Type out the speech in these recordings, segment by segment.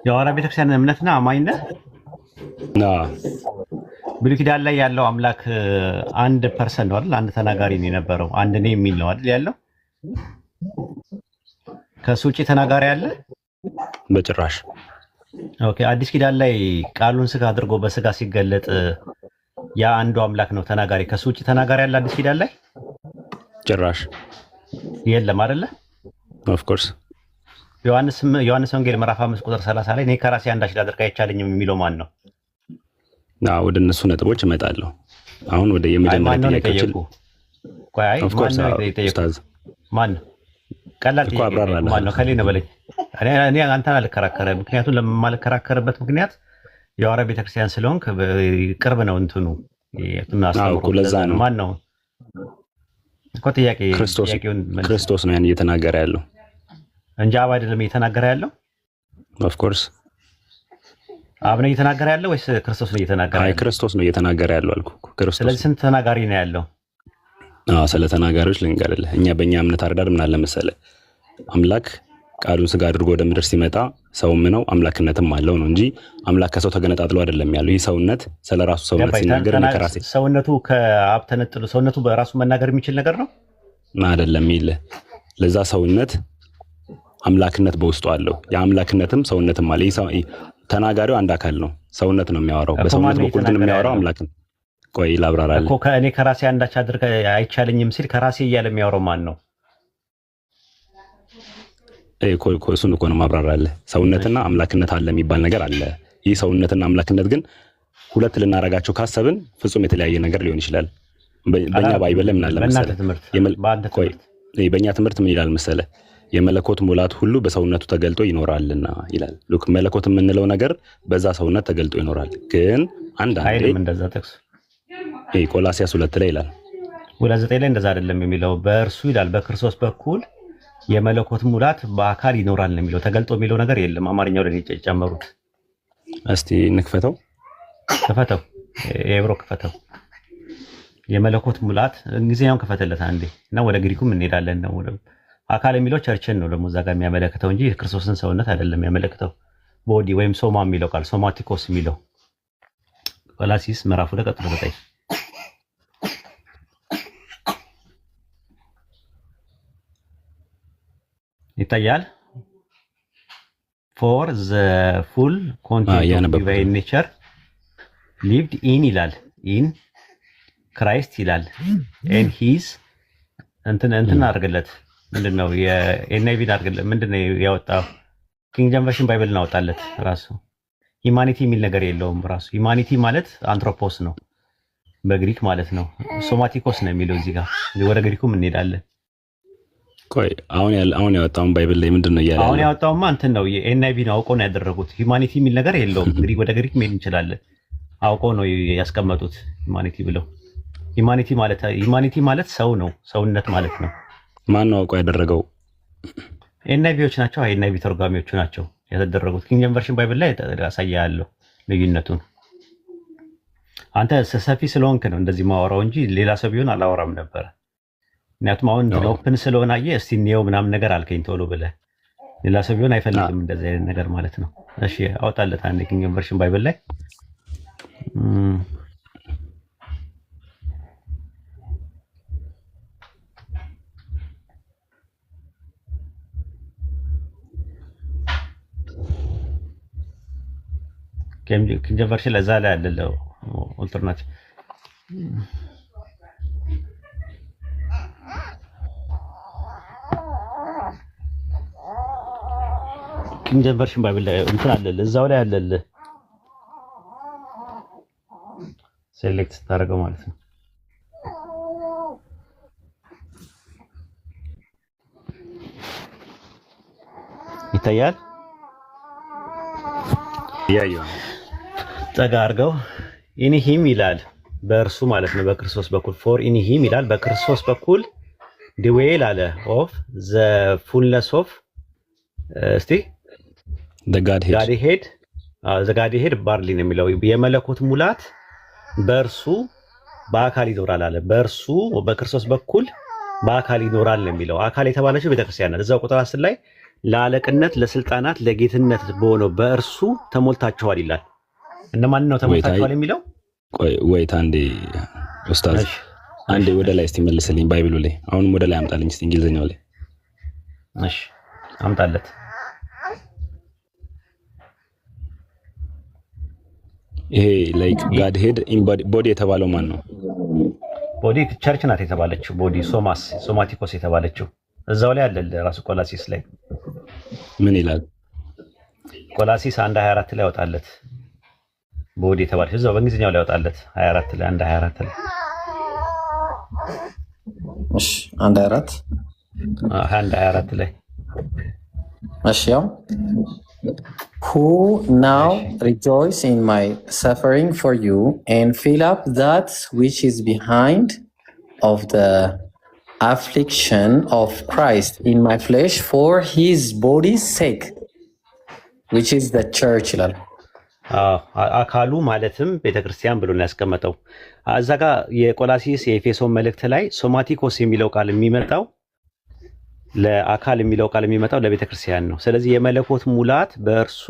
የሐዋርያት ቤተክርስቲያን እምነትና አማኝነት ና ብሉይ ኪዳን ላይ ያለው አምላክ አንድ ፐርሰን ነው አይደል? አንድ ተናጋሪ ነው የነበረው። አንድ ነው የሚል ነው አይደል ያለው? ከሱ ውጪ ተናጋሪ አለ? በጭራሽ። ኦኬ። አዲስ ኪዳን ላይ ቃሉን ስጋ አድርጎ በስጋ ሲገለጥ ያ አንዱ አምላክ ነው ተናጋሪ። ከሱ ውጪ ተናጋሪ አለ አዲስ ኪዳን ላይ? ጭራሽ የለም አይደለ? ኦፍ ኮርስ። ዮሐንስ ወንጌል ምዕራፍ 5 ቁጥር 30 ላይ እኔ ከራሴ አንዳች ላደርግ አይቻለኝም የሚለው ማን ነው? ወደ እነሱ ነጥቦች እመጣለሁ። አሁን ወደ የመጀመሪያ ጥያቄዎችን ኦፍ ኮርስ ኡስታዝ ማን ነው? ቀላል ጥያቄ ማን ነው? ከሌ ነው በለኝ። እኔ አንተን አልከራከርም። ምክንያቱም ለማልከራከርበት ምክንያት የሐዋርያት ቤተክርስቲያን ስለሆንክ ቅርብ ነው እንትኑ ለዛ ነው። ማን ነው እኮ ጥያቄ ክርስቶስ ነው ያን እየተናገረ ያለው እንጂ አብ አይደለም እየተናገረ ያለው። ኦፍ ኮርስ አብ ነው እየተናገረ ያለው ወይስ ክርስቶስ ነው እየተናገረ ያለው? ክርስቶስ ነው እየተናገረ ያለው አልኩ። ክርስቶስ። ስለዚህ ስንት ተናጋሪ ነው ያለው? ስለ ተናጋሪዎች ልንገርልህ። እኛ በእኛ እምነት አረዳድ ምን አለ መሰለህ፣ አምላክ ቃሉን ስጋ አድርጎ ወደ ምድር ሲመጣ ሰውም ነው አምላክነትም አለው ነው እንጂ አምላክ ከሰው ተገነጣጥሎ አይደለም ያለው። ይህ ሰውነት ስለራሱ ሰውነት ሲናገር ነው ከራሴ ሰውነቱ ከአብ ተነጥሎ ሰውነቱ በራሱ መናገር የሚችል ነገር ነው አይደለም ይል። ለዛ ሰውነት አምላክነት በውስጡ አለው። የአምላክነትም ሰውነትም አለ። ተናጋሪው አንድ አካል ነው። ሰውነት ነው የሚያወራው። በሰውነት በኩል ግን የሚያወራው አምላክን። ቆይ ላብራራልህ እኮ ከእኔ ከራሴ አንዳች አድርግ አይቻለኝም ሲል ከራሴ እያለ የሚያወራው ማን ነው? እሱን እኮ ነው ማብራራልህ። ሰውነትና አምላክነት አለ የሚባል ነገር አለ። ይህ ሰውነትና አምላክነት ግን ሁለት ልናረጋቸው ካሰብን ፍጹም የተለያየ ነገር ሊሆን ይችላል። በእኛ ባይበል ምን አለ መሰለህ፣ በእኛ ትምህርት ምን ይላል መሰለህ፣ የመለኮት ሙላት ሁሉ በሰውነቱ ተገልጦ ይኖራልና ይላል። ሉክ መለኮት የምንለው ነገር በዛ ሰውነት ተገልጦ ይኖራል። ግን አንዳንዴ እንደዛ ጥቅስ ቆላስይስ 2 ላይ ይላል። 2:9 ላይ እንደዛ አይደለም የሚለው በእርሱ ይላል በክርስቶስ በኩል የመለኮት ሙላት በአካል ይኖራል ነው የሚለው። ተገልጦ የሚለው ነገር የለም። አማርኛው ላይ ጨመሩት። እስቲ እንክፈተው። ክፈተው፣ የብሮ ክፈተው። የመለኮት ሙላት እንግሊዝኛውን ክፈተለት አንዴ እና ወደ ግሪኩም እንሄዳለን ነው። አካል የሚለው ቸርችን ነው ደግሞ እዛ ጋር የሚያመለክተው እንጂ የክርስቶስን ሰውነት አይደለም የሚያመለክተው። ቦዲ ወይም ሶማ የሚለው ቃል ሶማቲኮስ የሚለው ቆላስይስ ምዕራፍ 2 ቁጥር 9 ይታያል። for the full content of divine nature lived in ይላል in Christ ይላል and his እንትን አድርገለት ምንድነው የኤንአይቪ አድርገለት ምንድነው ያወጣው? ኪንግ ጄምስ ቨርዥን ባይብልን አወጣለት ራሱ። ሂማኒቲ የሚል ነገር የለውም ራሱ። ሂማኒቲ ማለት አንትሮፖስ ነው በግሪክ ማለት ነው። ሶማቲኮስ ነው የሚለው እዚህ ጋር። ወደ ግሪኩም እንሄዳለን። ቆይ አሁን ያወጣውን ባይብል ላይ ምንድነው ያለው? አሁን ያወጣውማ እንትን ነው የኤንአይቪ ነው አውቆ ነው ያደረጉት። ሂማኒቲ የሚል ነገር የለውም። እንግዲህ ወደ ግሪክ መሄድ እንችላለን። አውቆ ነው ያስቀመጡት ሂማኒቲ ብለው። ሂማኒቲ ማለት ሰው ነው፣ ሰውነት ማለት ነው። ማን ነው አውቆ ያደረገው? ኤንአይቪዎች ናቸው። ኤንአይቪ ተርጓሚዎቹ ናቸው ያደረጉት። ኪንግ ጄምስ ቨርዥን ባይብል ላይ ያሳያለሁ ልዩነቱን። አንተ ሰፊ ስለሆንክ ነው እንደዚህ ማወራው እንጂ ሌላ ሰው ቢሆን አላወራም ነበር። ምክንያቱም አሁን ኦፕን ስለሆነ አየህ፣ እስቲ እንየው ምናምን ነገር አልከኝ ቶሎ ብለህ። ሌላ ሰው ቢሆን አይፈልግም እንደዚህ አይነት ነገር ማለት ነው። እሺ አውጣለት አንዴ ኪንግ ጄምስ ቨርዥን ባይብል ላይ ኪንግ ጄምስ ቨርዥን ለዛ ላይ አለለው ኦልተርናቲቭ ኪንግ ጄምስ ቨርዥን ባይብል ላይ እንትን አለለ እዛው ላይ አለለ ሴሌክት ታደርገው ማለት ነው። ይታያል። ያየው ጠጋ አድርገው ኢን ሂም ይላል በእርሱ ማለት ነው በክርስቶስ በኩል ፎር ኢን ሂም ይላል በክርስቶስ በኩል ዲዌል አለ ኦፍ ዘ ፉልነስ ኦፍ እስቲ ጋድ ሄድ ባርሊ ነው የሚለው የመለኮት ሙላት በእርሱ በአካል ይኖራል አለ። በእርሱ በክርስቶስ በኩል በአካል ይኖራል ነው የሚለው። አካል የተባለችው ቤተክርስቲያን ናት። እዛው ቁጥር 10 ላይ ለአለቅነት ለስልጣናት ለጌትነት በሆነው በእርሱ ተሞልታችኋል ይላል። እነማን ነው ተሞልታችኋል የሚለው? ቆይ ወይታ አንዴ ኡስታዝ አንዴ ወደ ላይ እስቲ መልስልኝ ባይብሉ ላይ አሁንም ወደ ላይ አምጣልኝ እስቲ እንግሊዘኛው ላይ። እሺ አምጣለት። ይሄ ላይክ ጋድ ሄድ ኢን ቦዲ የተባለው ማን ነው? ቦዲ ቸርች ናት የተባለችው። ቦዲ ሶማቲኮስ የተባለችው እዛው ላይ አለ ራሱ ቆላሲስ ላይ ምን ይላል? ቆላሲስ 1:24 ላይ ያወጣለት ቦዲ የተባለችው እዛው በእንግሊዝኛው ላይ ያወጣለት 24 ላይ 1:24 ላይ እሺ 1:24 1:24 ላይ እሺ ያው who now rejoice in my suffering for you and fill up that which is behind of the affliction of Christ in my flesh for his body's sake which is the church ይላል። አካሉ ማለትም ቤተክርስቲያን ብሎ ነው ያስቀመጠው። እዛ ጋር የቆላሲስ የኤፌሶን መልእክት ላይ ሶማቲኮስ የሚለው ቃል የሚመጣው ለአካል የሚለው ቃል የሚመጣው ለቤተክርስቲያን ነው። ስለዚህ የመለኮት ሙላት በእርሱ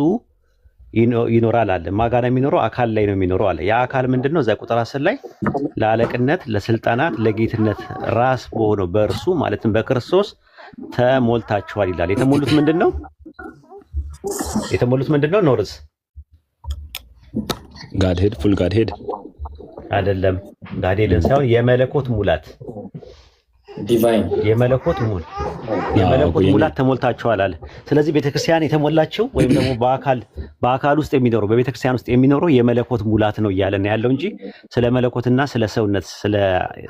ይኖራል አለ። ማጋና የሚኖረው አካል ላይ ነው የሚኖረው አለ። ያ አካል ምንድነው? እዛ ቁጥር 10 ላይ ለአለቅነት ለስልጣናት ለጌትነት ራስ በሆነው በእርሱ ማለትም በክርስቶስ ተሞልታችኋል ይላል። የተሞሉት ምንድነው? ኖርዝ ጋድ ሄድ ፉል ጋድ ሄድ አይደለም። ጋድ ሄድን ሳይሆን የመለኮት ሙላት ዲቫይን የመለኮት ሙላት ተሞልታችኋል አለ። ስለዚህ ቤተክርስቲያን የተሞላችው ወይም ደግሞ በአካል ውስጥ የሚኖረው በቤተክርስቲያን ውስጥ የሚኖረው የመለኮት ሙላት ነው እያለን ያለው እንጂ ስለ መለኮትና ስለ ሰውነት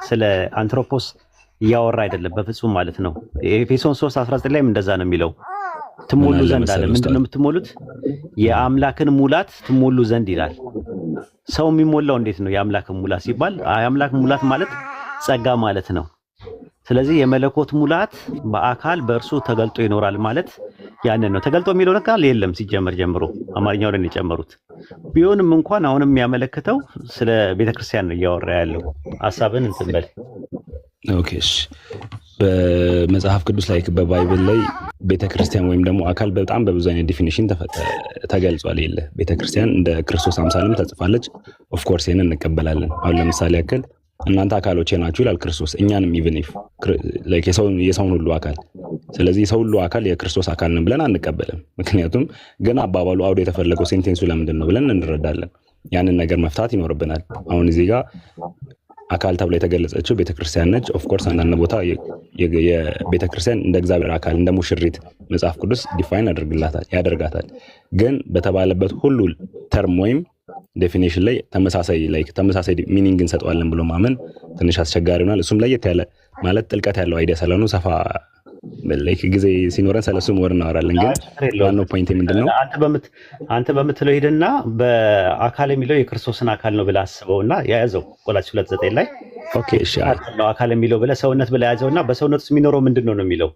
ስለ አንትሮፖስ እያወራ አይደለም በፍጹም ማለት ነው። ኤፌሶን 3:19 ላይም እንደዛ ነው የሚለው። ትሞሉ ዘንድ አለ። ምንድነው የምትሞሉት? የአምላክን ሙላት ትሞሉ ዘንድ ይላል። ሰው የሚሞላው እንዴት ነው? የአምላክን ሙላት ሲባል የአምላክ ሙላት ማለት ጸጋ ማለት ነው። ስለዚህ የመለኮት ሙላት በአካል በእርሱ ተገልጦ ይኖራል ማለት ያንን ነው። ተገልጦ የሚለው ነገር የለም ሲጀመር ጀምሮ አማርኛው ላይ የጨመሩት ቢሆንም እንኳን አሁንም የሚያመለክተው ስለ ቤተክርስቲያን ነው እያወራ ያለው። ሐሳብን እንትን በል። ኦኬ እሺ። በመጽሐፍ ቅዱስ ላይ በባይብል ላይ ቤተክርስቲያን ወይም ደግሞ አካል በጣም በብዙ አይነት ዲፊኒሽን ተገልጿል። ቤተክርስቲያን እንደ ክርስቶስ አምሳልም ተጽፋለች። ኦፍ ኮርስ ይሄንን እንቀበላለን። አሁን ለምሳሌ ያክል እናንተ አካሎቼ ናችሁ ይላል ክርስቶስ። እኛንም ኢቭን ኢፍ ላይክ የሰውን ሁሉ አካል። ስለዚህ የሰው ሁሉ አካል የክርስቶስ አካል ነው ብለን አንቀበልም። ምክንያቱም ግን አባባሉ አውዶ የተፈለገው ሴንቴንሱ ለምንድን ነው ብለን እንረዳለን። ያንን ነገር መፍታት ይኖርብናል። አሁን እዚህ ጋር አካል ተብላ የተገለጸችው ቤተክርስቲያን ነች። ኦፍ ኮርስ አንዳንድ ቦታ የቤተክርስቲያን እንደ እግዚአብሔር አካል እንደ ሙሽሪት መጽሐፍ ቅዱስ ዲፋይን ያደርጋታል። ግን በተባለበት ሁሉ ተርም ወይም ዴፊኒሽን ላይ ተመሳሳይ ሚኒንግ እንሰጠዋለን ብሎ ማመን ትንሽ አስቸጋሪ ይሆናል። እሱም ለየት ያለ ማለት ጥልቀት ያለው አይዲያ ስለሆነ ሰፋ ጊዜ ሲኖረን ስለሱ ሞር እናወራለን። ግን ዋናው ፖይንት ምንድነው? አንተ በምትለው ሄደና በአካል የሚለው የክርስቶስን አካል ነው ብለህ አስበውና ያያዘው ቆላስይስ 2:9 ላይ ኦኬ እሺ አካል የሚለው ብለህ ሰውነት ብለህ ያዘውና በሰውነት ውስጥ የሚኖረው ምንድነው ነው የሚለው?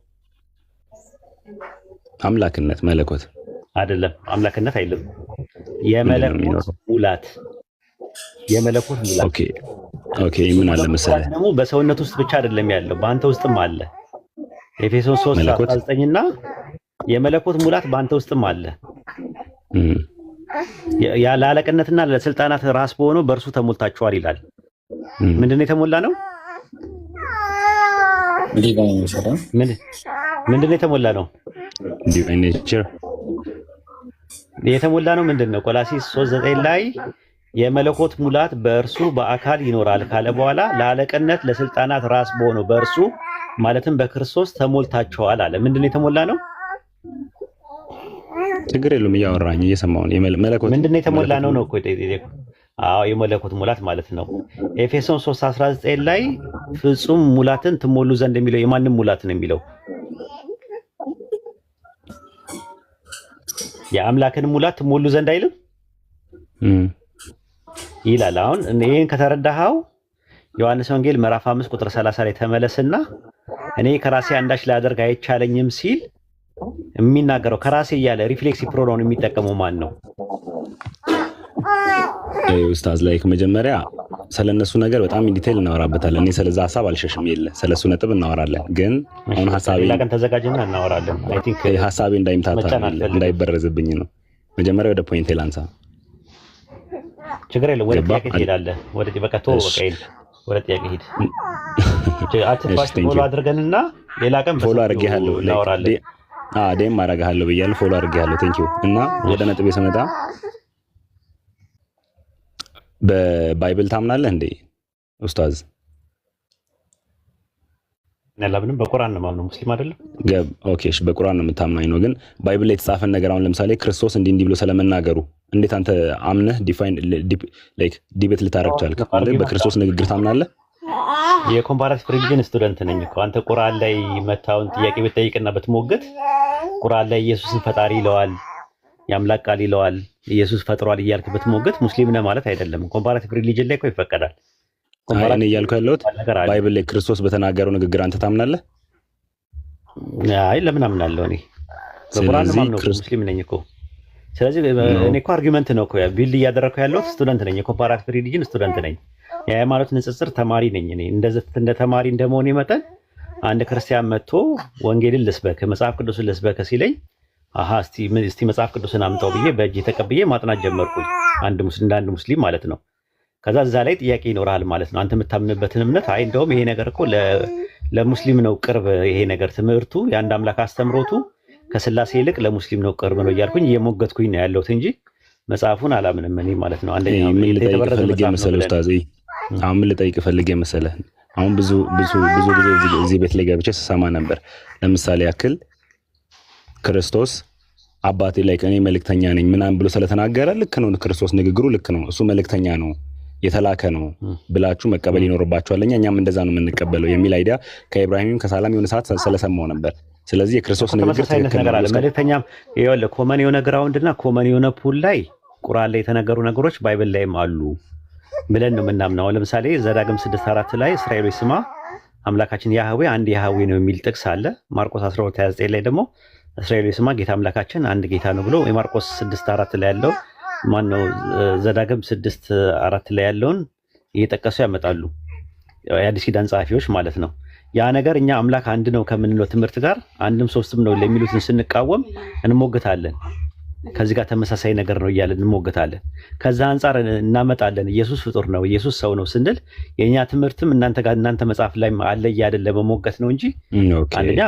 አምላክነት መለኮት አይደለም። አምላክነት አይልም። የመለኮት ሙላት ኦኬ ምን አለ መሰለህ ደግሞ በሰውነት ውስጥ ብቻ አይደለም ያለው በአንተ ውስጥም አለ። ኤፌሶን 3:19 እና የመለኮት ሙላት በአንተ ውስጥም አለ። ለአለቅነትና ለስልጣናት ራስ በሆነው በእርሱ ተሞልታችኋል ይላል። ምንድነው የተሞላ ነው? ምንድነው የተሞላ ነው? ዲቫይን ኔቸር የተሞላ ነው። ምንድነው? ቆላስይስ 3:9 ላይ የመለኮት ሙላት በእርሱ በአካል ይኖራል ካለ በኋላ ለአለቅነት ለስልጣናት ራስ በሆነው በእርሱ ማለትም በክርስቶስ ተሞልታችኋል አለ። ምንድነው የተሞላ ነው? ችግር የለውም እያወራኝ እየሰማሁን። መለኮት ምንድነው የተሞላ ነው እኮ የጠየቁ። አዎ የመለኮት ሙላት ማለት ነው። ኤፌሶን 3:19 ላይ ፍጹም ሙላትን ትሞሉ ዘንድ የሚለው የማንም ሙላት ነው የሚለው? የአምላክን ሙላት ትሞሉ ዘንድ አይልም ይላል። አሁን ይሄን ከተረዳኸው ዮሐንስ ወንጌል ምዕራፍ 5 ቁጥር 30 ላይ ተመለስና እኔ ከራሴ አንዳች ላደርግ አይቻለኝም ሲል የሚናገረው ከራሴ እያለ ሪፍሌክሲቭ ፕሮናውን የሚጠቀመው ማን ነው? ኡስታዝ ላይክ መጀመሪያ ስለነሱ ነገር በጣም ዲቴል እናወራበታለን። እኔ ስለዛ ሐሳብ አልሸሽም፣ የለ ስለሱ ነጥብ እናወራለን። ግን አሁን ሐሳቤ ለቀን ተዘጋጅና እናወራለን። አይ ቲንክ ሐሳቤ እንዳይምታታ እንዳይበረዝብኝ ነው። መጀመሪያ ወደ ፖይንት ላንሳ። ችግር የለም። ወደ ጥያቄ ትሄዳለህ። ወደ በቃ ተወው፣ በቃ ይሄድ፣ ወደ ጥያቄ ሂድ። አትፋሽ ፎሎ አድርገንና ሌላ ቀን ፎሎ አድርጌሃለሁ፣ እናወራለን። ዴም አደርግሃለሁ ብያለሁ፣ ፎሎ አድርጌሃለሁ። ቴንክ ዩ። እና ወደ ነጥቤ ስመጣ በባይብል ታምናለህ እንዴ ኡስታዝ? ለምንም በቁርአን ነው ማምነው፣ ሙስሊም አይደለም። ኦኬ እሺ፣ በቁርአን ነው የምታምናኝ ነው። ግን ባይብል ላይ የተጻፈን ነገር አሁን ለምሳሌ ክርስቶስ እንዲህ ብሎ ስለመናገሩ እንዴት አንተ አምነህ ዲቤት ልታረግ ቻልክ? በክርስቶስ ንግግር ታምናለህ? የኮምፓራቲቭ ሪሊጅን ስቱደንት ነኝ እኮ። አንተ ቁርአን ላይ መታውን ጥያቄ ብትጠይቅና ብትሞግት ቁርአን ላይ ኢየሱስን ፈጣሪ ይለዋል፣ የአምላክ ቃል ይለዋል፣ ኢየሱስ ፈጥሯል እያልክ ብትሞግት ሙስሊም ነህ ማለት አይደለም። ኮምፓራቲቭ ሪሊጅን ላይ እኮ ይፈቀዳል። እኔ እያልኩ ያለሁት ባይብል ላይ ክርስቶስ በተናገረው ንግግር አንተ ታምናለህ? አይ ለምን አምናለሁ? እኔ በቁርአን ማምነው ሙስሊም ነኝ እኮ። ስለዚህ እኔ እኮ አርጊመንት ነው እኮ ቢልድ እያደረኩ ያለሁት። ስቱደንት ነኝ፣ የኮምፓራቲቭ ሪሊጅን ስቱደንት ነኝ፣ የሃይማኖት ንጽጽር ተማሪ ነኝ። እኔ እንደ ተማሪ እንደመሆኔ መጠን አንድ ክርስቲያን መጥቶ ወንጌልን ልስበክ፣ መጽሐፍ ቅዱስን ልስበክ ሲለኝ እስቲ መጽሐፍ ቅዱስን አምጣው ብዬ በእጅ ተቀብዬ ማጥናት ጀመርኩኝ። አንድ ሙስሊም ማለት ነው። ከዛ እዛ ላይ ጥያቄ ይኖርሃል ማለት ነው። አንተ የምታምንበትን እምነት አይ እንደውም ይሄ ነገር እኮ ለሙስሊም ነው ቅርብ፣ ይሄ ነገር ትምህርቱ የአንድ አምላክ አስተምሮቱ ከስላሴ ይልቅ ለሙስሊም ነው ቅርብ ነው እያልኩኝ እየሞገትኩኝ ነው ያለሁት እንጂ መጽሐፉን አላምንም እኔ ማለት ነው። አንደኛ ምን ልጠይቅህ ፈልጌ መሰለህ ኡስታዝ፣ አሁን ምን ልጠይቅህ ፈልጌ መሰለህ፣ አሁን ብዙ እዚህ ቤት ላይ ገብቼ ስሰማ ነበር። ለምሳሌ ያክል ክርስቶስ አባቴ ላይ እኔ መልእክተኛ ነኝ ምናምን ብሎ ስለተናገረ ልክ ነው፣ ክርስቶስ ንግግሩ ልክ ነው፣ እሱ መልእክተኛ ነው የተላከ ነው ብላችሁ መቀበል ይኖርባችኋል። እኛም እንደዛ ነው የምንቀበለው የሚል አይዲያ ከኢብራሂምም ከሳላም የሆነ ሰዓት ስለሰማው ነበር። ስለዚህ የክርስቶስ ንግግር ትክክል ነው። መልእክተኛም ይኸውልህ ኮመን የሆነ ግራውንድና ኮመን የሆነ ፑል ላይ ቁርአን ላይ የተነገሩ ነገሮች ባይብል ላይም አሉ ብለን ነው የምናምነው። ለምሳሌ ዘዳግም 6:4 ላይ እስራኤሎች ስማ አምላካችን ያህዌ አንድ ያህዌ ነው የሚል ጥቅስ አለ። ማርቆስ 12:29 ላይ ደግሞ እስራኤሎች ስማ ጌታ አምላካችን አንድ ጌታ ነው ብሎ የማርቆስ 6:4 ላይ ያለው ማነው ዘዳግም 6:4 ላይ ያለውን እየጠቀሱ ያመጣሉ የአዲስ ኪዳን ጸሐፊዎች ማለት ነው። ያ ነገር እኛ አምላክ አንድ ነው ከምንለው ትምህርት ጋር አንድም ሶስትም ነው ለሚሉትን ስንቃወም እንሞግታለን። ከዚህ ጋር ተመሳሳይ ነገር ነው እያለን እንሞግታለን። ከዛ አንፃር እናመጣለን ኢየሱስ ፍጡር ነው፣ ኢየሱስ ሰው ነው ስንል የኛ ትምህርትም እናንተ መጽሐፍ ላይ አለ እያለን ለመሞገት ነው እንጂ አንደኛ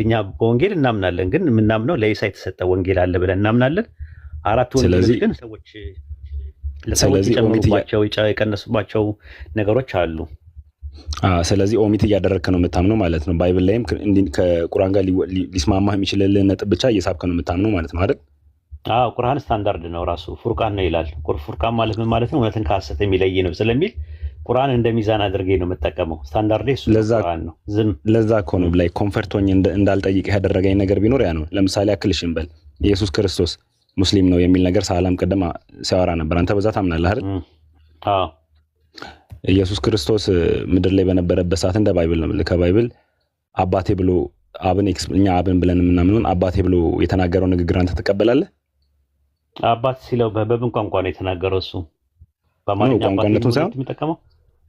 እኛ በወንጌል እናምናለን፣ ግን የምናምነው ለኢሳ የተሰጠ ወንጌል አለ ብለን እናምናለን። አራት ወንጌሎች ግን ሰዎች ጨምሩባቸው የቀነሱባቸው ነገሮች አሉ። ስለዚህ ኦሚት እያደረግክ ነው የምታምነው ማለት ነው። ባይብል ላይም ከቁርአን ጋር ሊስማማህ የሚችልልህ ነጥብ ብቻ እየሳብክ ነው የምታምነው ማለት ነው አይደል? ቁርአን ስታንዳርድ ነው ራሱ ፉርቃን ነው ይላል። ፉርቃን ማለት ምን ማለት ነው? እውነትን ከሐሰት የሚለይ ነው ስለሚል ቁርአን እንደ ሚዛን አድርጌ ነው የምጠቀመው። ስታንዳርድ እሱ ቁርአን ነው። ለዛ እኮ ነው ላይ ኮንፈርት ሆኜ እንዳልጠይቅ ያደረገኝ ነገር ቢኖር ያ ነው። ለምሳሌ አክልሽን በል ኢየሱስ ክርስቶስ ሙስሊም ነው የሚል ነገር ሳላም ቀደም ሲያወራ ነበር። አንተ በዛ ታምናለህ አይደል? አዎ ኢየሱስ ክርስቶስ ምድር ላይ በነበረበት ሰዓት እንደ ባይብል ነው ከባይብል አባቴ ብሎ እኛ አብን ብለን የምናምነውን አባቴ ብሎ የተናገረው ንግግር አንተ ትቀበላለህ? አባት ሲለው በምን ቋንቋ ነው የተናገረው? እሱ በአማርኛ ቋንቋነቱን ሳይሆን የሚጠቀመው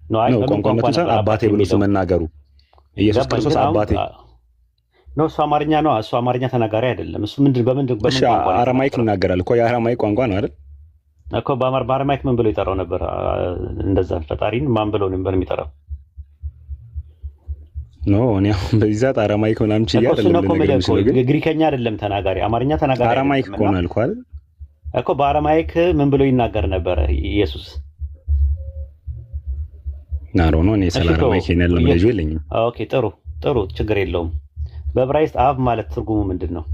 ነው ቋንቋነቱን ሳይሆን አባቴ ብሎ መናገሩ ኢየሱስ ክርስቶስ አባቴ ነው። እሱ አማርኛ ነው። እሱ አማርኛ ተናጋሪ አይደለም። እሱ በምን ቋንቋ አረማይክ ይናገራል እኮ የአረማይክ ቋንቋ ነው አይደል? እኮ በአረማይክ ምን ብሎ ይጠራው ነበር? እንደዛ ፈጣሪን ማን ብሎ ነበር የሚጠራው? እኔ አሁን በዚህ ሰዓት አረማይክ ምናምን ችዬ አይደለም። ግሪከኛ አይደለም ተናጋሪ፣ አማርኛ ተናጋሪ አረማይክ እኮ ነው አልኩህ አይደል? እኮ በአረማይክ ምን ብሎ ይናገር ነበር ኢየሱስ? ነው እኔ ስለ አረማይክ የለም ልጅ የለኝም። ኦኬ ጥሩ ችግር የለውም። በዕብራይስጥ አብ ማለት ትርጉሙ ምንድን ነው?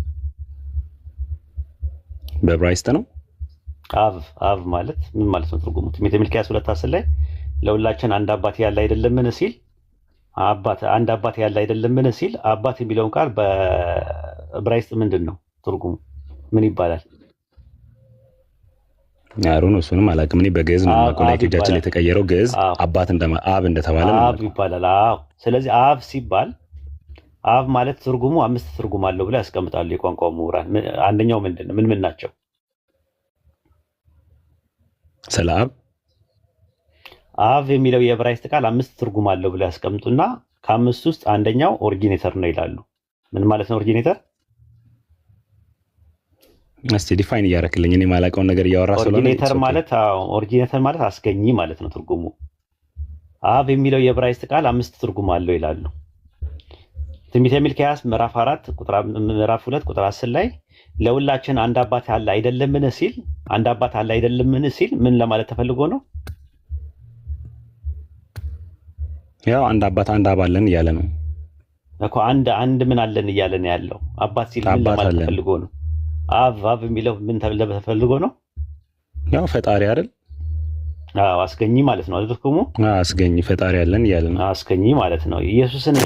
በዕብራይስጥ ነው አብ ማለት ምን ማለት ነው ትርጉሙ? ትንቢተ ሚልክያስ 2:10 ላይ ለሁላችን አንድ አባት ያለ አይደለምን ሲል አንድ አባት ያለ አይደለምን ሲል አባት የሚለውን ቃል በዕብራይስጥ ምንድን ነው ትርጉሙ? ምን ይባላል? ነው እሱንም አላውቅም። እኔ በግዕዝ ነው ማቆላቂ እጃችን ላይ የተቀየረው ግዕዝ አባት አብ እንደተባለ አብ ይባላል። ስለዚህ አብ ሲባል አብ ማለት ትርጉሙ 5 ትርጉም አለው ብለው ያስቀምጣሉ የቋንቋው ምሁራን። አንደኛው ምንድነው? ምን ናቸው? ስለ አብ አብ የሚለው የዕብራይስጥ ቃል 5 ትርጉም አለው ብለው ያስቀምጡና ከአምስቱ ውስጥ አንደኛው ኦሪጂኔተር ነው ይላሉ። ምን ማለት ነው ኦሪጂኔተር? እስቲ ዲፋይን እያደረክልኝ እኔ ማላውቀውን ነገር እያወራ ስለሆነ ኦሪጂኔተር ማለት አስገኚ ማለት ነው ትርጉሙ። አብ የሚለው የዕብራይስጥ ቃል 5 ትርጉም አለው ይላሉ። ትንቢተ ሚልክያስ ምዕራፍ 2 ቁጥር 10 ላይ ለሁላችን አንድ አባት አለ አይደለምን ሲል ምን ለማለት ተፈልጎ ነው? ያው አንድ አባት አንድ አብ አለን እያለ ነው እኮ። አንድ ምን አለን እያለ ነው ያለው። አባት ሲል ምን ለማለት ተፈልጎ ነው? አብ የሚለው ምን ተፈልጎ ነው? ያው ፈጣሪ አይደል? አዎ አስገኚ ማለት ነው አይደል? አስገኚ ፈጣሪ አለን እያለ ነው። አስገኚ ማለት ነው። ኢየሱስን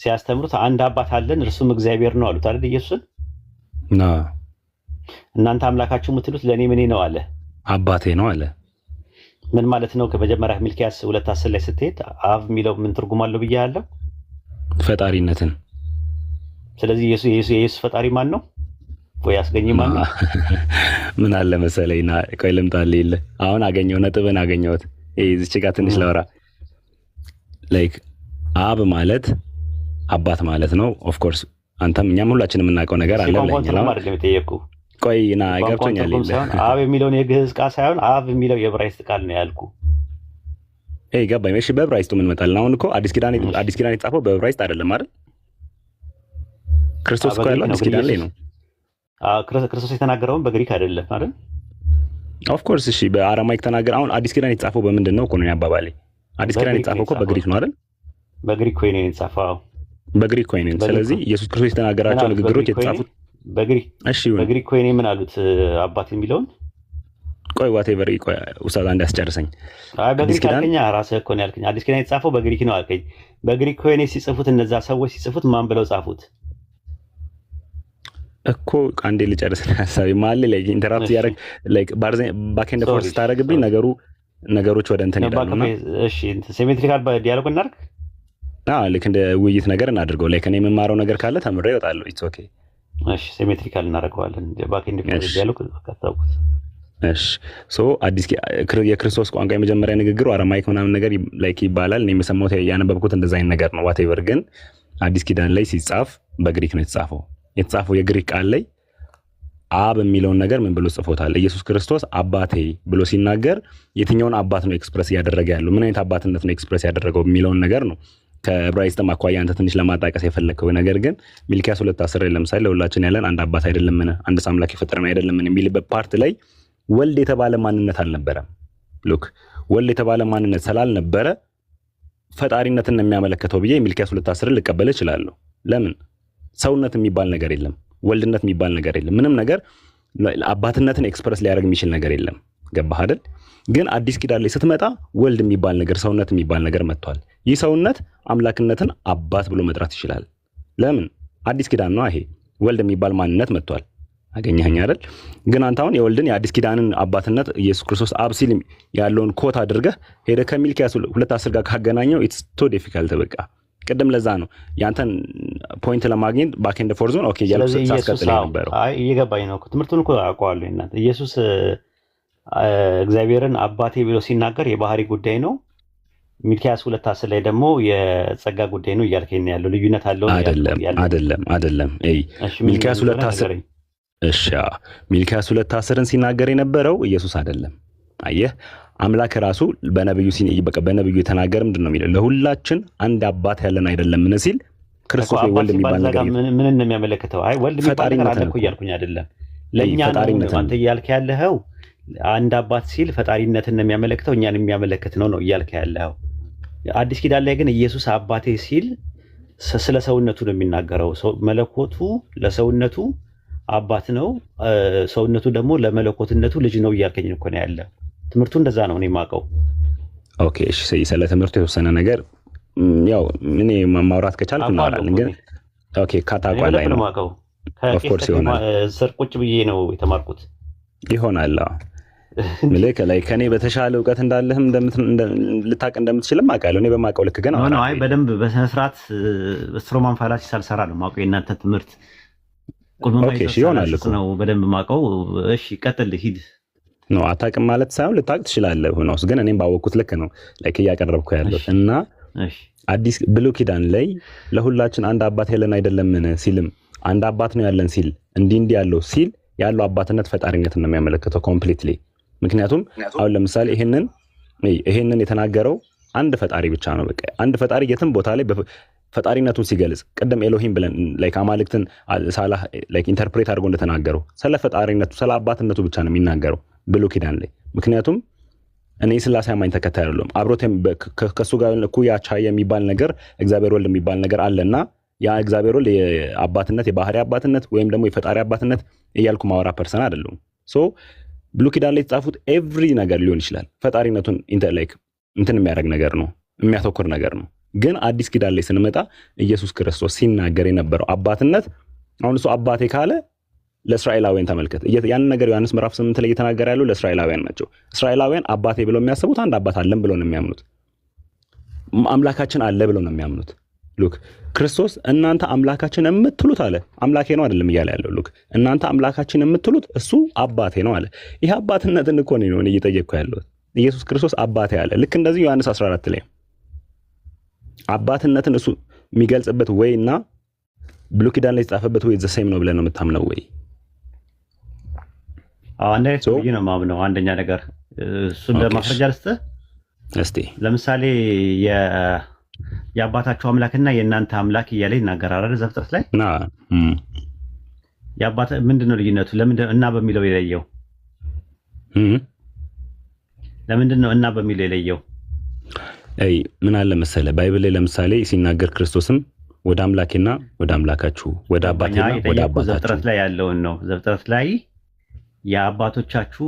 ሲያስተምሩት አንድ አባት አለን እርሱም እግዚአብሔር ነው አሉት አይደል? ኢየሱስን እናንተ አምላካችሁ የምትሉት ለእኔ ምን ነው አለ? አባቴ ነው አለ። ምን ማለት ነው? ከመጀመሪያ ሚልክያስ 2:10 ላይ ስትሄድ አብ የሚለው ምን ትርጉም አለው ብያለሁ? ፈጣሪነትን። ስለዚህ ኢየሱስ ፈጣሪ ማን ነው? ወይ አስገኚ ማን ነው? ምን አለ መሰለኝና ቆይ ልምጣልህ። አሁን አገኘው ነጥብን አገኘሁት። እዚች ጋር ትንሽ ላውራ። ላይክ አብ ማለት አባት ማለት ነው። ኦፍ ኮርስ አንተም እኛም ሁላችንም የምናውቀው ነገር አለ ብለኛል። ቆይ ና ገብቶኛል። አብ የሚለውን የግዕዝ ቃል ሳይሆን አብ የሚለው የዕብራይስጥ ቃል ነው ያልኩ። ገባኝ። እሺ በዕብራይስጡ ምን መጣል? አሁን እኮ አዲስ ኪዳን የተጻፈው በዕብራይስጥ አይደለም አይደል? ክርስቶስ እኮ ያለው አዲስ ኪዳን ላይ ነው። ክርስቶስ የተናገረውን በግሪክ አይደለም አይደል? ኦፍ ኮርስ እሺ፣ በአራማይክ ተናገረ። አሁን አዲስ ኪዳን የተጻፈው በምንድን ነው እኮ ነው አባባሌ። አዲስ ኪዳን የተጻፈው እኮ በግሪክ ነው አይደል? በግሪክ ኮይኔ ነው የተጻፈው። በግሪክ ኮይኔ። ስለዚህ ኢየሱስ ክርስቶስ የተናገራቸው ንግግሮች የተጻፉት በግሪክ። እሺ በግሪክ ኮይኔ ምን አሉት? አባት የሚለውን ቆይ ዋቴቨር ቆይ ኡስታዝ አንድ ያስጨርሰኝ። በግሪክ አልከኝ ራስህ እኮ ነው ያልከኝ። አዲስ ኪዳን የተጻፈው በግሪክ ነው አልከኝ። በግሪክ ኮይኔ ሲጽፉት እነዛ ሰዎች ሲጽፉት ማን ብለው ጻፉት እኮ? አንዴ ልጨርስ ሐሳቤ ማለት ላይ ኢንተራፕት ያደርግ ላይክ ባክ ኤንድ ፎርስ ታደርግብኝ ነገሮች ወደ እንትን ይላሉና እሺ ሲሜትሪካል ዲያሎግ እናድርግ። ልክ እንደ ውይይት ነገር እናድርገው። ላይክ እኔ የምማረው ነገር ካለ ተምሬ እወጣለሁ። ኢትስ ኦኬ። እሺ ሲሜትሪካል እናደርገዋለን። ባክ ኤንድ ፎርስ ዲያሎግ ከተውኩት። እሺ ሶ የክርስቶስ ቋንቋ የመጀመሪያ ንግግሩ አረማይክ ምናምን ነገር ላይክ ይባላል። እኔ የሰማሁት ያነበብኩት እንደዛ አይነት ነገር ነው። ዋቴቨር ግን አዲስ ኪዳን ላይ ሲጻፍ በግሪክ ነው የተጻፈው የግሪክ ቃል ላይ አብ የሚለውን ነገር ምን ብሎ ጽፎታል? ኢየሱስ ክርስቶስ አባቴ ብሎ ሲናገር የትኛውን አባት ነው ኤክስፕረስ እያደረገ ያለው? ምን አይነት አባትነት ነው ኤክስፕረስ ያደረገው የሚለውን ነገር ነው ከዕብራይስጥ አኳያ አንተ ትንሽ ለማጣቀስ የፈለግከው ነገር ግን ሚልክያስ 2:10 ላይ ለምሳሌ ለሁላችን ያለን አንድ አባት አይደለምን? አንድ አምላክ የፈጠረን አይደለምን? የሚልበት ፓርት ላይ ወልድ የተባለ ማንነት አልነበረም። ሉክ ወልድ የተባለ ማንነት ስላልነበረ ፈጣሪነትን ነው የሚያመለክተው ብዬ ሚልክያስ 2:10 ልቀበል እችላለሁ። ለምን? ሰውነት የሚባል ነገር የለም። ወልድነት የሚባል ነገር የለም። ምንም ነገር አባትነትን ኤክስፕረስ ሊያደርግ የሚችል ነገር የለም። ገባህ አይደል? ግን አዲስ ኪዳን ላይ ስትመጣ ወልድ የሚባል ነገር ሰውነት የሚባል ነገር መጥቷል። ይህ ሰውነት አምላክነትን አባት ብሎ መጥራት ይችላል። ለምን? አዲስ ኪዳን ነው ይሄ። ወልድ የሚባል ማንነት መጥቷል። አገኘኸኝ አይደል? ግን አንተ አሁን የወልድን የአዲስ ኪዳንን አባትነት ኢየሱስ ክርስቶስ አብ ሲል ያለውን ኮት አድርገህ ሄደህ ከሚልክያስ 2:10 ጋር ካገናኘው ኢትስ ቶ ዲፊካልት በቃ ቅድም ለዛ ነው ያንተን ፖይንት ለማግኘት ባክ ኤንድ ፎር ዞን ኦኬ ያለው ሳስቀጥል ነበር። እየገባኝ ነው። ትምህርቱን እኮ አውቀዋለሁ። እናንተ ኢየሱስ እግዚአብሔርን አባቴ ብሎ ሲናገር የባህሪ ጉዳይ ነው። ሚልክያስ 2:10 ላይ ደግሞ የጸጋ ጉዳይ ነው እያልከኝ ነው ያለው። ልዩነት አለው አይደለም። ሚልክያስ 2:10 እሺ፣ ሚልክያስ 2:10ን ሲናገር የነበረው ኢየሱስ አይደለም። አየህ አምላክ ራሱ በነብዩ የተናገረ ምንድን ነው የሚለው? ለሁላችን አንድ አባት ያለን አይደለምን ሲል ክርስቶስ ወልድ የሚባል ነገር ምን ነው የሚያመለክተው? አይ ወልድ የሚባል ነገር አለ እኮ እያልኩኝ አይደለም። ለእኛ ነው አንተ እያልክ ያለኸው። አንድ አባት ሲል ፈጣሪነትን ነው የሚያመለክተው፣ እኛን የሚያመለክት ነው እያልክ ያለኸው። አዲስ ኪዳን ላይ ግን ኢየሱስ አባቴ ሲል ስለ ሰውነቱ ነው የሚናገረው። መለኮቱ ለሰውነቱ አባት ነው፣ ሰውነቱ ደግሞ ለመለኮትነቱ ልጅ ነው እያልከኝ እኮ ነው ያለ። ትምህርቱ እንደዛ ነው እኔ የማውቀው። ኦኬ እሺ፣ ስለ ትምህርቱ የተወሰነ ነገር ያው እኔ ማውራት ከቻልኩ እናወራለን። ግን ኦኬ ካታቋል ላይ ነው የማውቀው። ከቄስ ስር ቁጭ ብዬ ነው የተማርኩት ይሆናል። ምልክ ላይ ከኔ በተሻለ ዕውቀት እንዳለህም ልታቅ እንደምትችልም አውቃለሁ። እኔ በማውቀው ልክ ግን አይ በደንብ በስነ ስርዓት ስትሮማን ፋላሲ ሳልሰራ ነው የማውቀው የእናንተ ትምህርት። ኦኬ እሺ፣ ይሆናል እኮ ነው በደንብ የማውቀው። እሺ ቀጥል ሂድ። ነው አታውቅም ማለት ሳይሆን ልታውቅ ትችላለህ ሆኖስ ግን እኔም ባወቅኩት ልክ ነው ላይክ እያቀረብኩ ያለው እና አዲስ ብሉይ ኪዳን ላይ ለሁላችን አንድ አባት ያለን አይደለምን ሲልም አንድ አባት ነው ያለን ሲል እንዲህ ያለው ሲል ያለው አባትነት ፈጣሪነትን ነው የሚያመለክተው ኮምፕሊትሊ ምክንያቱም አሁን ለምሳሌ ይሄንን የተናገረው አንድ ፈጣሪ ብቻ ነው በቃ አንድ ፈጣሪ የትም ቦታ ላይ ፈጣሪነቱን ሲገልጽ ቀደም ኤሎሂም ብለን ላይክ አማልክትን ሳላህ ላይክ ኢንተርፕሬት አድርጎ እንደተናገረው ስለ ፈጣሪነቱ ስለ አባትነቱ ብቻ ነው የሚናገረው ብሉይ ኪዳን ላይ ምክንያቱም እኔ ስላሴ አማኝ ተከታይ አይደለም አብሮቴም ከሱ ጋር ኩያ ቻይ የሚባል ነገር እግዚአብሔር ወልድ የሚባል ነገር አለና ያ እግዚአብሔር ወልድ የአባትነት የባህሪ አባትነት ወይም ደግሞ የፈጣሪ አባትነት እያልኩ ማወራ ፐርሰን አይደለም ሶ ብሉይ ኪዳን ላይ የተጻፉት ኤቭሪ ነገር ሊሆን ይችላል ፈጣሪነቱን ላይክ እንትን የሚያደርግ ነገር ነው የሚያተኩር ነገር ነው ግን አዲስ ኪዳን ላይ ስንመጣ ኢየሱስ ክርስቶስ ሲናገር የነበረው አባትነት አሁን እሱ አባቴ ካለ ለእስራኤላውያን ተመልከት ያን ነገር ዮሐንስ ምዕራፍ 8 ላይ እየተናገረ ያለው ለእስራኤላውያን ናቸው እስራኤላውያን አባቴ ብለው የሚያስቡት አንድ አባት አለን ብለው ነው የሚያምኑት አምላካችን አለ ብለው ነው የሚያምኑት ሉክ ክርስቶስ እናንተ አምላካችን የምትሉት አለ አምላኬ ነው አይደለም እያለ ያለው ሉክ እናንተ አምላካችን የምትሉት እሱ አባቴ ነው አለ ይሄ አባትነትን እኮ ነው እየጠየቅኩ ያለው ኢየሱስ ክርስቶስ አባቴ አለ ልክ እንደዚህ ዮሐንስ 14 ላይ አባትነትን እሱ የሚገልጽበት ወይና ብሉይ ኪዳን ላይ የተጻፈበት ወይ ዘሴም ነው ብለን ነው የምታምነው ወይ አንዴት ነው ማምነው አንደኛ ነገር እሱን ለማስረጃ ልስጥህ እስቲ ለምሳሌ የአባታችሁ አምላክና የእናንተ አምላክ እያለ ይናገራል አይደል ዘፍጥረት ላይ የአባት ምንድነው ልዩነቱ ለምንድነው እና በሚለው የለየው ለምንድነው እና በሚለው የለየው ምን አለ መሰለ ባይብል ላይ ለምሳሌ ሲናገር ክርስቶስም ወደ አምላኬና ወደ አምላካችሁ ወደ አባቴና ወደ አባታችሁ ዘፍጥረት ላይ ያለውን ነው ዘፍጥረት ላይ የአባቶቻችሁ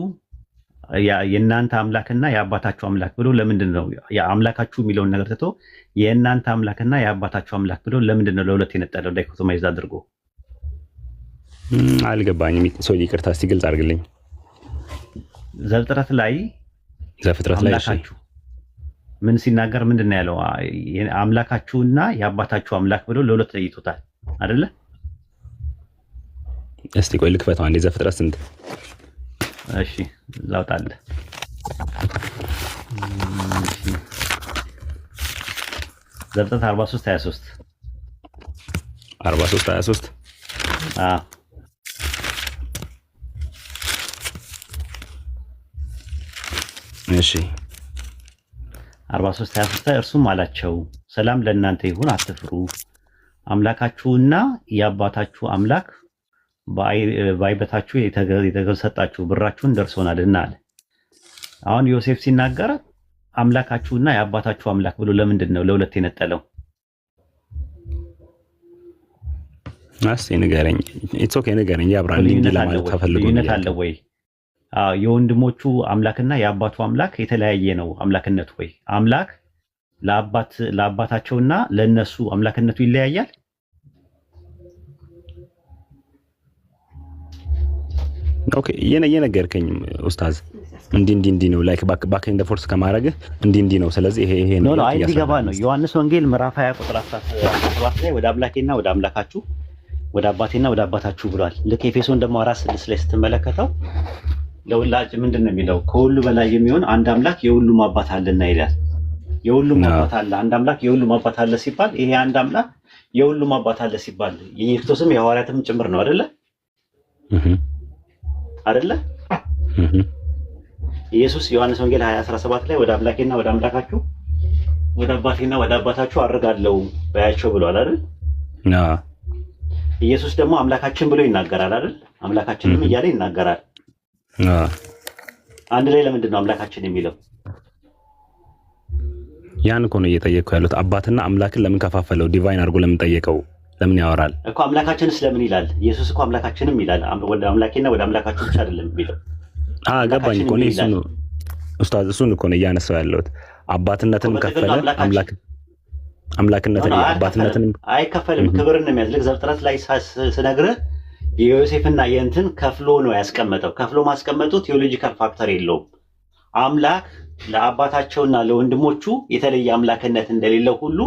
የእናንተ አምላክና የአባታችሁ አምላክ ብሎ ለምንድነው የአምላካችሁ የሚለውን ነገር ትቶ የእናንተ አምላክና የአባታችሁ አምላክ ብሎ ለምንድነው ለሁለት የነጠለው ዳይኮቶማይዝ አድርጎ አልገባኝም ሰው ይቅርታ እስቲ ግልጽ አድርግልኝ ዘፍጥረት ላይ አምላካችሁ ምን ሲናገር ምንድነው ያለው አምላካችሁና የአባታችሁ አምላክ ብሎ ለሁለት ለይቶታል አይደለ እስቲ ቆይ ልክፈታው አንዴ ዘፍጥረት ስንት እሺ ላውጣለህ ዘፍጥረት 43:23 እሺ 43:23 እርሱም አላቸው ሰላም ለእናንተ ይሁን አትፍሩ አምላካችሁና የአባታችሁ አምላክ ባይበታችሁ የተሰጣችሁ ብራችሁን ደርሶናልና አለ አሁን ዮሴፍ ሲናገር አምላካችሁና የአባታችሁ አምላክ ብሎ ለምንድነው ለሁለት የነጠለው አስቲ ንገረኝ ኢትስ ኦኬ ንገረኝ ያብራልኝ ለማለት ተፈልጎ ነው ወይ የወንድሞቹ አምላክና የአባቱ አምላክ የተለያየ ነው አምላክነቱ ወይ አምላክ ለአባታቸውና ለነሱ አምላክነቱ ይለያያል ኦኬ የነገርከኝ ኡስታዝ እንዲ ነው ላይክ ባክ ኢን ዘ ፎርስ ከማረግ እንዲ ነው ስለዚህ ይሄ ነው አይ ዲገባ ነው ዮሐንስ ወንጌል ምዕራፍ 20 ቁጥር 17 ላይ ወደ አምላኬና ወደ አምላካችሁ ወደ አባቴና ወደ አባታችሁ ብሏል ልክ ኤፌሶን ደግሞ 4:6 ላይ ስትመለከተው ለወላጅ ምንድነው የሚለው ከሁሉ በላይ የሚሆን አንድ አምላክ የሁሉም አባት አለና ይላል የሁሉም አባት አለ አንድ አምላክ የሁሉም አባት አለ ሲባል ይሄ አንድ አምላክ የሁሉም አባት አለ ሲባል የክርስቶስም የሐዋርያትም ጭምር ነው አይደለ አይደለ ኢየሱስ ዮሐንስ ወንጌል 20:17 ላይ ወደ አምላኬና ወደ አምላካችሁ ወደ አባቴና ወደ አባታችሁ አርጋለሁ ባያቸው ብሏል አይደል ኢየሱስ ደግሞ አምላካችን ብሎ ይናገራል አይደል አምላካችንም እያለ ይናገራል አንድ ላይ ለምንድን ነው አምላካችን የሚለው ያን እኮ ነው እየጠየቅኩ ያሉት አባትና አምላክን ለምን ከፋፈለው ዲቫይን አድርጎ ለምን ጠየቀው ለምን ያወራል እኮ አምላካችንስ ለምን ይላል ኢየሱስ እኮ አምላካችንም ይላል ወደ አምላኬና ወደ አምላካችሁ ብቻ አይደለም የሚለው ገባኝ እኮ ነው እሱ ነው ኡስታዝ እሱን እኮ ነው እያነሳው ያለሁት አባትነትን ከፈለ አምላክነትን አባትነትን አይከፈልም ክብርን ነው የሚያዝልክ ዘፍጥረት ላይ ስነግርህ የዮሴፍና የእንትን ከፍሎ ነው ያስቀመጠው ከፍሎ ማስቀመጡ ቴዎሎጂካል ፋክተር የለውም አምላክ ለአባታቸውና ለወንድሞቹ የተለየ አምላክነት እንደሌለው ሁሉ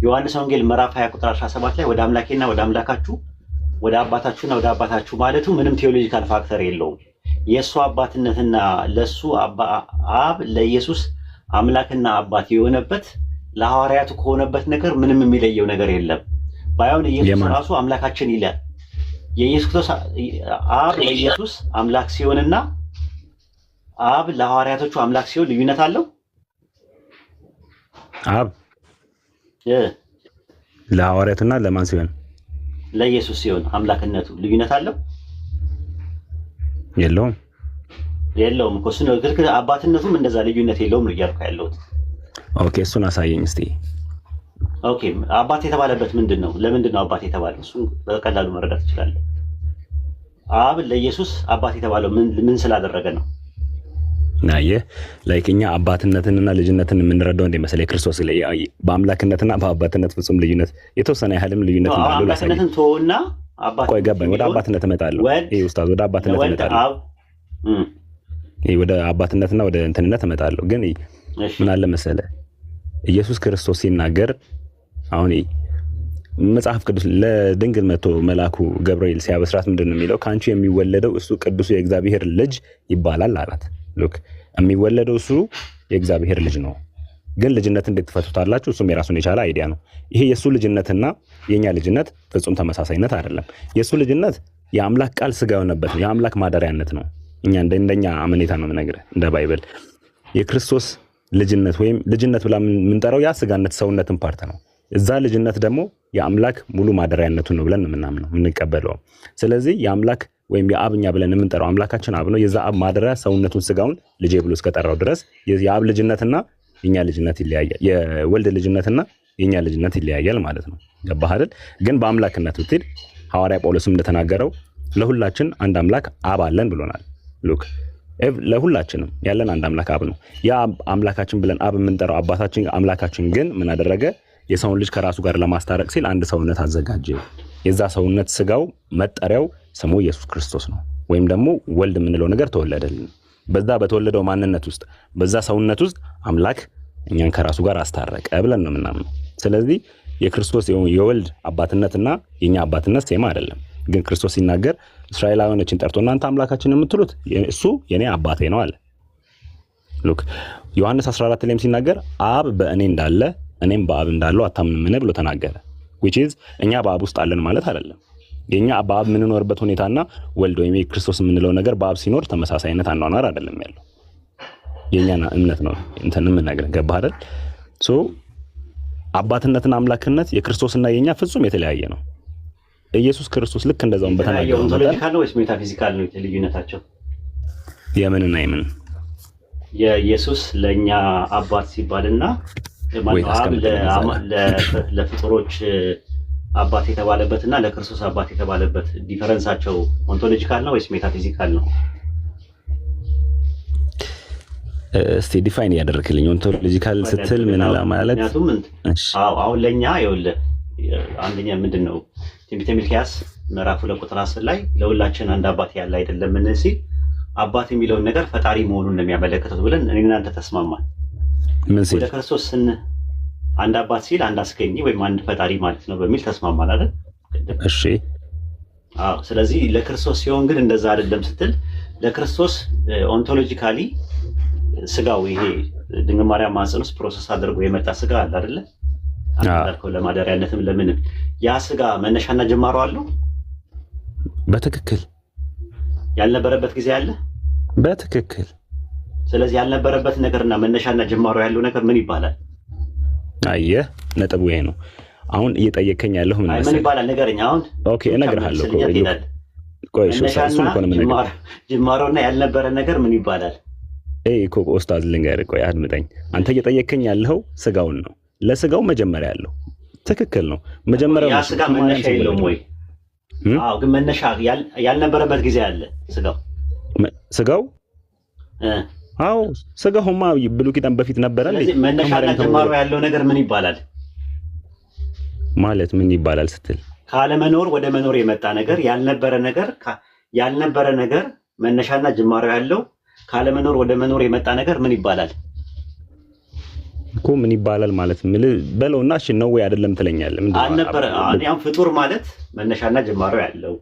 ዮሐንስ ወንጌል ምዕራፍ 20 ቁጥር 17 ላይ ወደ አምላኬና ወደ አምላካችሁ ወደ አባታችሁና ወደ አባታችሁ ማለቱ ምንም ቴዎሎጂካል ፋክተር የለውም የእሱ አባትነትና ለሱ አብ ለኢየሱስ አምላክና አባት የሆነበት ለሐዋርያቱ ከሆነበት ነገር ምንም የሚለየው ነገር የለም። ባይሆን ኢየሱስ ራሱ አምላካችን ይላል። የኢየሱስ ክርስቶስ አብ ለኢየሱስ አምላክ ሲሆንና አብ ለሐዋርያቶቹ አምላክ ሲሆን ልዩነት አለው? አብ ለሐዋርያትና ለማን ሲሆን? ለኢየሱስ ሲሆን አምላክነቱ ልዩነት አለው? የለውም። የለውም እኮ እሱ ነው። ግን አባትነቱም እንደዛ ልዩነት የለውም ነው እያልኩ ያለሁት። ኦኬ፣ እሱን አሳየኝ እስቲ። ኦኬ፣ አባት የተባለበት ምንድን ነው? ለምንድን ነው አባት የተባለው? እሱን በቀላሉ መረዳት ትችላለህ። አብ ለኢየሱስ አባት የተባለው ምን ስላደረገ ነው? ናየ ላይክ እኛ አባትነትንና ልጅነትን የምንረዳው እንደ መሰለኝ ክርስቶስ ላይ በአምላክነትና በአባትነት ፍጹም ልዩነት የተወሰነ ያህልም ልዩነት እንዳለው አምላክነትን ተወውና አባት ቆይ ገባኝ። ወደ አባትነት እመጣለሁ። ይሄ ኡስታዝ ወደ አባትነት እመጣለሁ። ይሄ ወደ አባትነትና ወደ እንትንነት እመጣለሁ። ግን ምን አለ መሰለህ ኢየሱስ ክርስቶስ ሲናገር አሁን መጽሐፍ ቅዱስ ለድንግል መጥቶ መልአኩ ገብርኤል ሲያበስራት ምንድነው የሚለው? ካንቺ የሚወለደው እሱ ቅዱሱ የእግዚአብሔር ልጅ ይባላል አላት። ሉክ የሚወለደው እሱ የእግዚአብሔር ልጅ ነው። ግን ልጅነት እንዴት ትፈቱታላችሁ? እሱም የራሱን የቻለ አይዲያ ነው። ይሄ የሱ ልጅነትና የኛ ልጅነት ፍጹም ተመሳሳይነት አይደለም። የሱ ልጅነት የአምላክ ቃል ስጋ የሆነበት ነው። የአምላክ ማደሪያነት ነው። እኛ እንደኛ አመኔታ ነው የምነግርህ እንደ ባይብል። የክርስቶስ ልጅነት ወይም ልጅነት ብላ የምንጠራው ያ ስጋነት ሰውነትን ፓርት ነው። እዛ ልጅነት ደግሞ የአምላክ ሙሉ ማደሪያነቱ ነው ብለን የምናምነው የምንቀበለው። ስለዚህ የአምላክ ወይም የአብኛ ብለን የምንጠራው አምላካችን አብ ነው። የዛ አብ ማደሪያ ሰውነቱን ስጋውን ልጄ ብሎ እስከጠራው ድረስ የአብ ልጅነትና የኛ ልጅነት ይለያያል። የወልድ ልጅነትና የኛ ልጅነት ይለያያል ማለት ነው። ገባህ አይደል? ግን በአምላክነት ብትሄድ ሐዋርያ ጳውሎስም እንደተናገረው ለሁላችን አንድ አምላክ አብ አለን ብሎናል። ሉክ ለሁላችንም ያለን አንድ አምላክ አብ ነው። ያ አምላካችን ብለን አብ የምንጠራው አባታችን አምላካችን ግን ምን አደረገ? የሰውን ልጅ ከራሱ ጋር ለማስታረቅ ሲል አንድ ሰውነት አዘጋጀ። የዛ ሰውነት ስጋው መጠሪያው ስሙ ኢየሱስ ክርስቶስ ነው። ወይም ደግሞ ወልድ የምንለው ነገር ተወለደልን። በዛ በተወለደው ማንነት ውስጥ በዛ ሰውነት ውስጥ አምላክ እኛን ከራሱ ጋር አስታረቀ ብለን ነው የምናምነው። ስለዚህ የክርስቶስ የወልድ አባትነትና የኛ አባትነት ሴም አይደለም። ግን ክርስቶስ ሲናገር እስራኤላውያኖችን ጠርቶ እናንተ አምላካችን የምትሉት እሱ የኔ አባቴ ነው አለ። ሉክ ዮሐንስ 14 ላይም ሲናገር አብ በእኔ እንዳለ እኔም በአብ እንዳለው አታምኑምን ብሎ ተናገረ። which is እኛ በአብ ውስጥ አለን ማለት አይደለም። የኛ በአብ የምንኖርበት ሁኔታና ወልድ ወይም ክርስቶስ የምንለው ነገር በአብ ሲኖር ተመሳሳይነት አኗኗር አይደለም ያለው። የኛና እምነት ነው እንትን የምንነግርህ። ገባህ አይደል? ሶ አባትነትና አምላክነት የክርስቶስና የኛ ፍጹም የተለያየ ነው። ኢየሱስ ክርስቶስ ልክ እንደዛው በተናገረው ኦንቶሎጂካል ነው ወይስ ሜታፊዚካል ነው ልዩነታቸው? የምንና የምን የኢየሱስ ለኛ አባት ሲባልና ለፍጡሮች አባት የተባለበትና ለክርስቶስ አባት የተባለበት ዲፈረንሳቸው ኦንቶሎጂካል ነው ወይስ ሜታፊዚካል ነው? እስቲ ዲፋይን ያደርክልኝ። ኦንቶሎጂካል ስትል ምን ማለት? አሁን ለኛ ይኸውልህ አንደኛ ምንድነው ትንቢተ ሚልክያስ ምዕራፍ 2 ቁጥር 10 ላይ ለሁላችን አንድ አባት ያለ አይደለም ምን ሲል አባት የሚለውን ነገር ፈጣሪ መሆኑን እንደሚያመለክተው ብለን እኔና አንተ ተስማማን። ምን ሲል ለክርስቶስ አንድ አባት ሲል አንድ አስገኝ ወይም አንድ ፈጣሪ ማለት ነው በሚል ተስማማን አይደል? እሺ። ስለዚህ ለክርስቶስ ሲሆን ግን እንደዛ አይደለም ስትል ለክርስቶስ ኦንቶሎጂካሊ ስጋው ይሄ ድንግል ማርያም ማህፀን ውስጥ ፕሮሰስ አድርጎ የመጣ ስጋ አለ አይደለ? አንዳልከው ለማደሪያነትም ለምንም ያ ስጋ መነሻና ጅማሮ አለው። በትክክል ያልነበረበት ጊዜ አለ። በትክክል ስለዚህ ያልነበረበት ነገርና መነሻና ጅማሮ ያለው ነገር ምን ይባላል? አየህ ነጥቡ ይሄ ነው። አሁን እየጠየከኝ ያለው ምን ይባላል? ነገርኛ አሁን ኦኬ እነግርሃለሁ። ቆይ እሱን እኮ ነው የምነግርህ። ጅማሮና ያልነበረ ነገር ምን ይባላል? እኮ ኡስታዝ ልንገርህ፣ ቆይ አድምጠኝ። አንተ እየጠየከኝ ያለው ስጋውን ነው። ለስጋው መጀመሪያ ያለው ትክክል ነው። መጀመሪያ ያ ስጋ መነሻ የለውም ወይ? ግን መነሻ ያልነበረበት ጊዜ አለ ስጋው አዎ ስጋውማ ብሉይ ኪዳን በፊት ነበረ። መነሻና ጅማሮ ያለው ነገር ምን ይባላል? ማለት ምን ይባላል ስትል ካለመኖር ወደ መኖር የመጣ ነገር ያልነበረ ነገር መነሻና ጅማሮ ያለው ካለመኖር ወደ መኖር የመጣ ነገር ምን ይባላል? እኮ ምን ይባላል ማለት ምን በለውና እሺ ነው ወይ አይደለም ትለኛለህ ምንድነው አልነበረ አሁን ፍጡር ማለት መነሻና ጅማሮ ያለው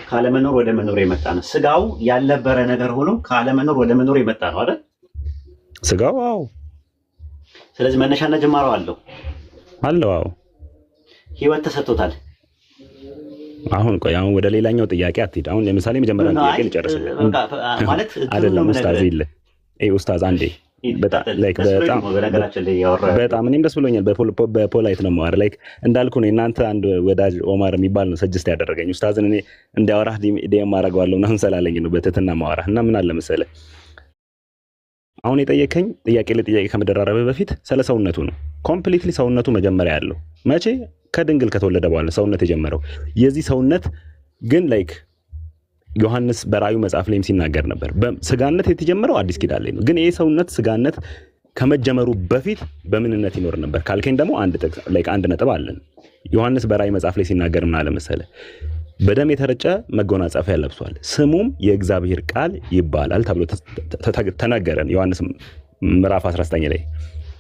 ካለመኖር ወደ መኖር የመጣ ነው ስጋው ያልነበረ ነገር ሆኖ ካለመኖር ወደ መኖር የመጣ ነው አይደል ስጋው አዎ ስለዚህ መነሻና ጅማሮ አለው አዎ ህይወት ተሰጥቶታል አሁን ቆይ አሁን ወደ ሌላኛው ጥያቄ አትሄድ አሁን ለምሳሌ መጀመሪያ ጥያቄ ልጨርስልህ ማለት አይደለም ኡስታዝ ይለ ኡስታዝ አንዴ በጣም እኔም ደስ ብሎኛል በፖላይት ነው ማወራ ላይክ እንዳልኩ ነው እናንተ አንድ ወዳጅ ኦማር የሚባል ነው ሰጀስት ያደረገኝ ኡስታዝን እኔ እንዲያወራህ ዲኤም አደርገዋለሁ እና እንሰላለኝ ነው በትህትና ማወራ እና ምን አለ መሰለህ አሁን የጠየቀኝ ጥያቄ ለጥያቄ ከመደራረበ በፊት ስለ ሰውነቱ ነው ኮምፕሊትሊ ሰውነቱ መጀመሪያ ያለው መቼ ከድንግል ከተወለደ በኋላ ሰውነት የጀመረው የዚህ ሰውነት ግን ላይክ ዮሐንስ በራዩ መጽሐፍ ላይም ሲናገር ነበር በስጋነት የተጀመረው አዲስ ኪዳን ላይ ነው ግን ይሄ ሰውነት ስጋነት ከመጀመሩ በፊት በምንነት ይኖር ነበር ካልከኝ ደግሞ አንድ ነጥብ አለን ዮሐንስ በራዩ መጽሐፍ ላይ ሲናገር ምን አለ መሰለህ በደም የተረጨ መጎናጸፊያ ለብሷል ስሙም የእግዚአብሔር ቃል ይባላል ተብሎ ተነገረን ዮሐንስ ምዕራፍ 19 ላይ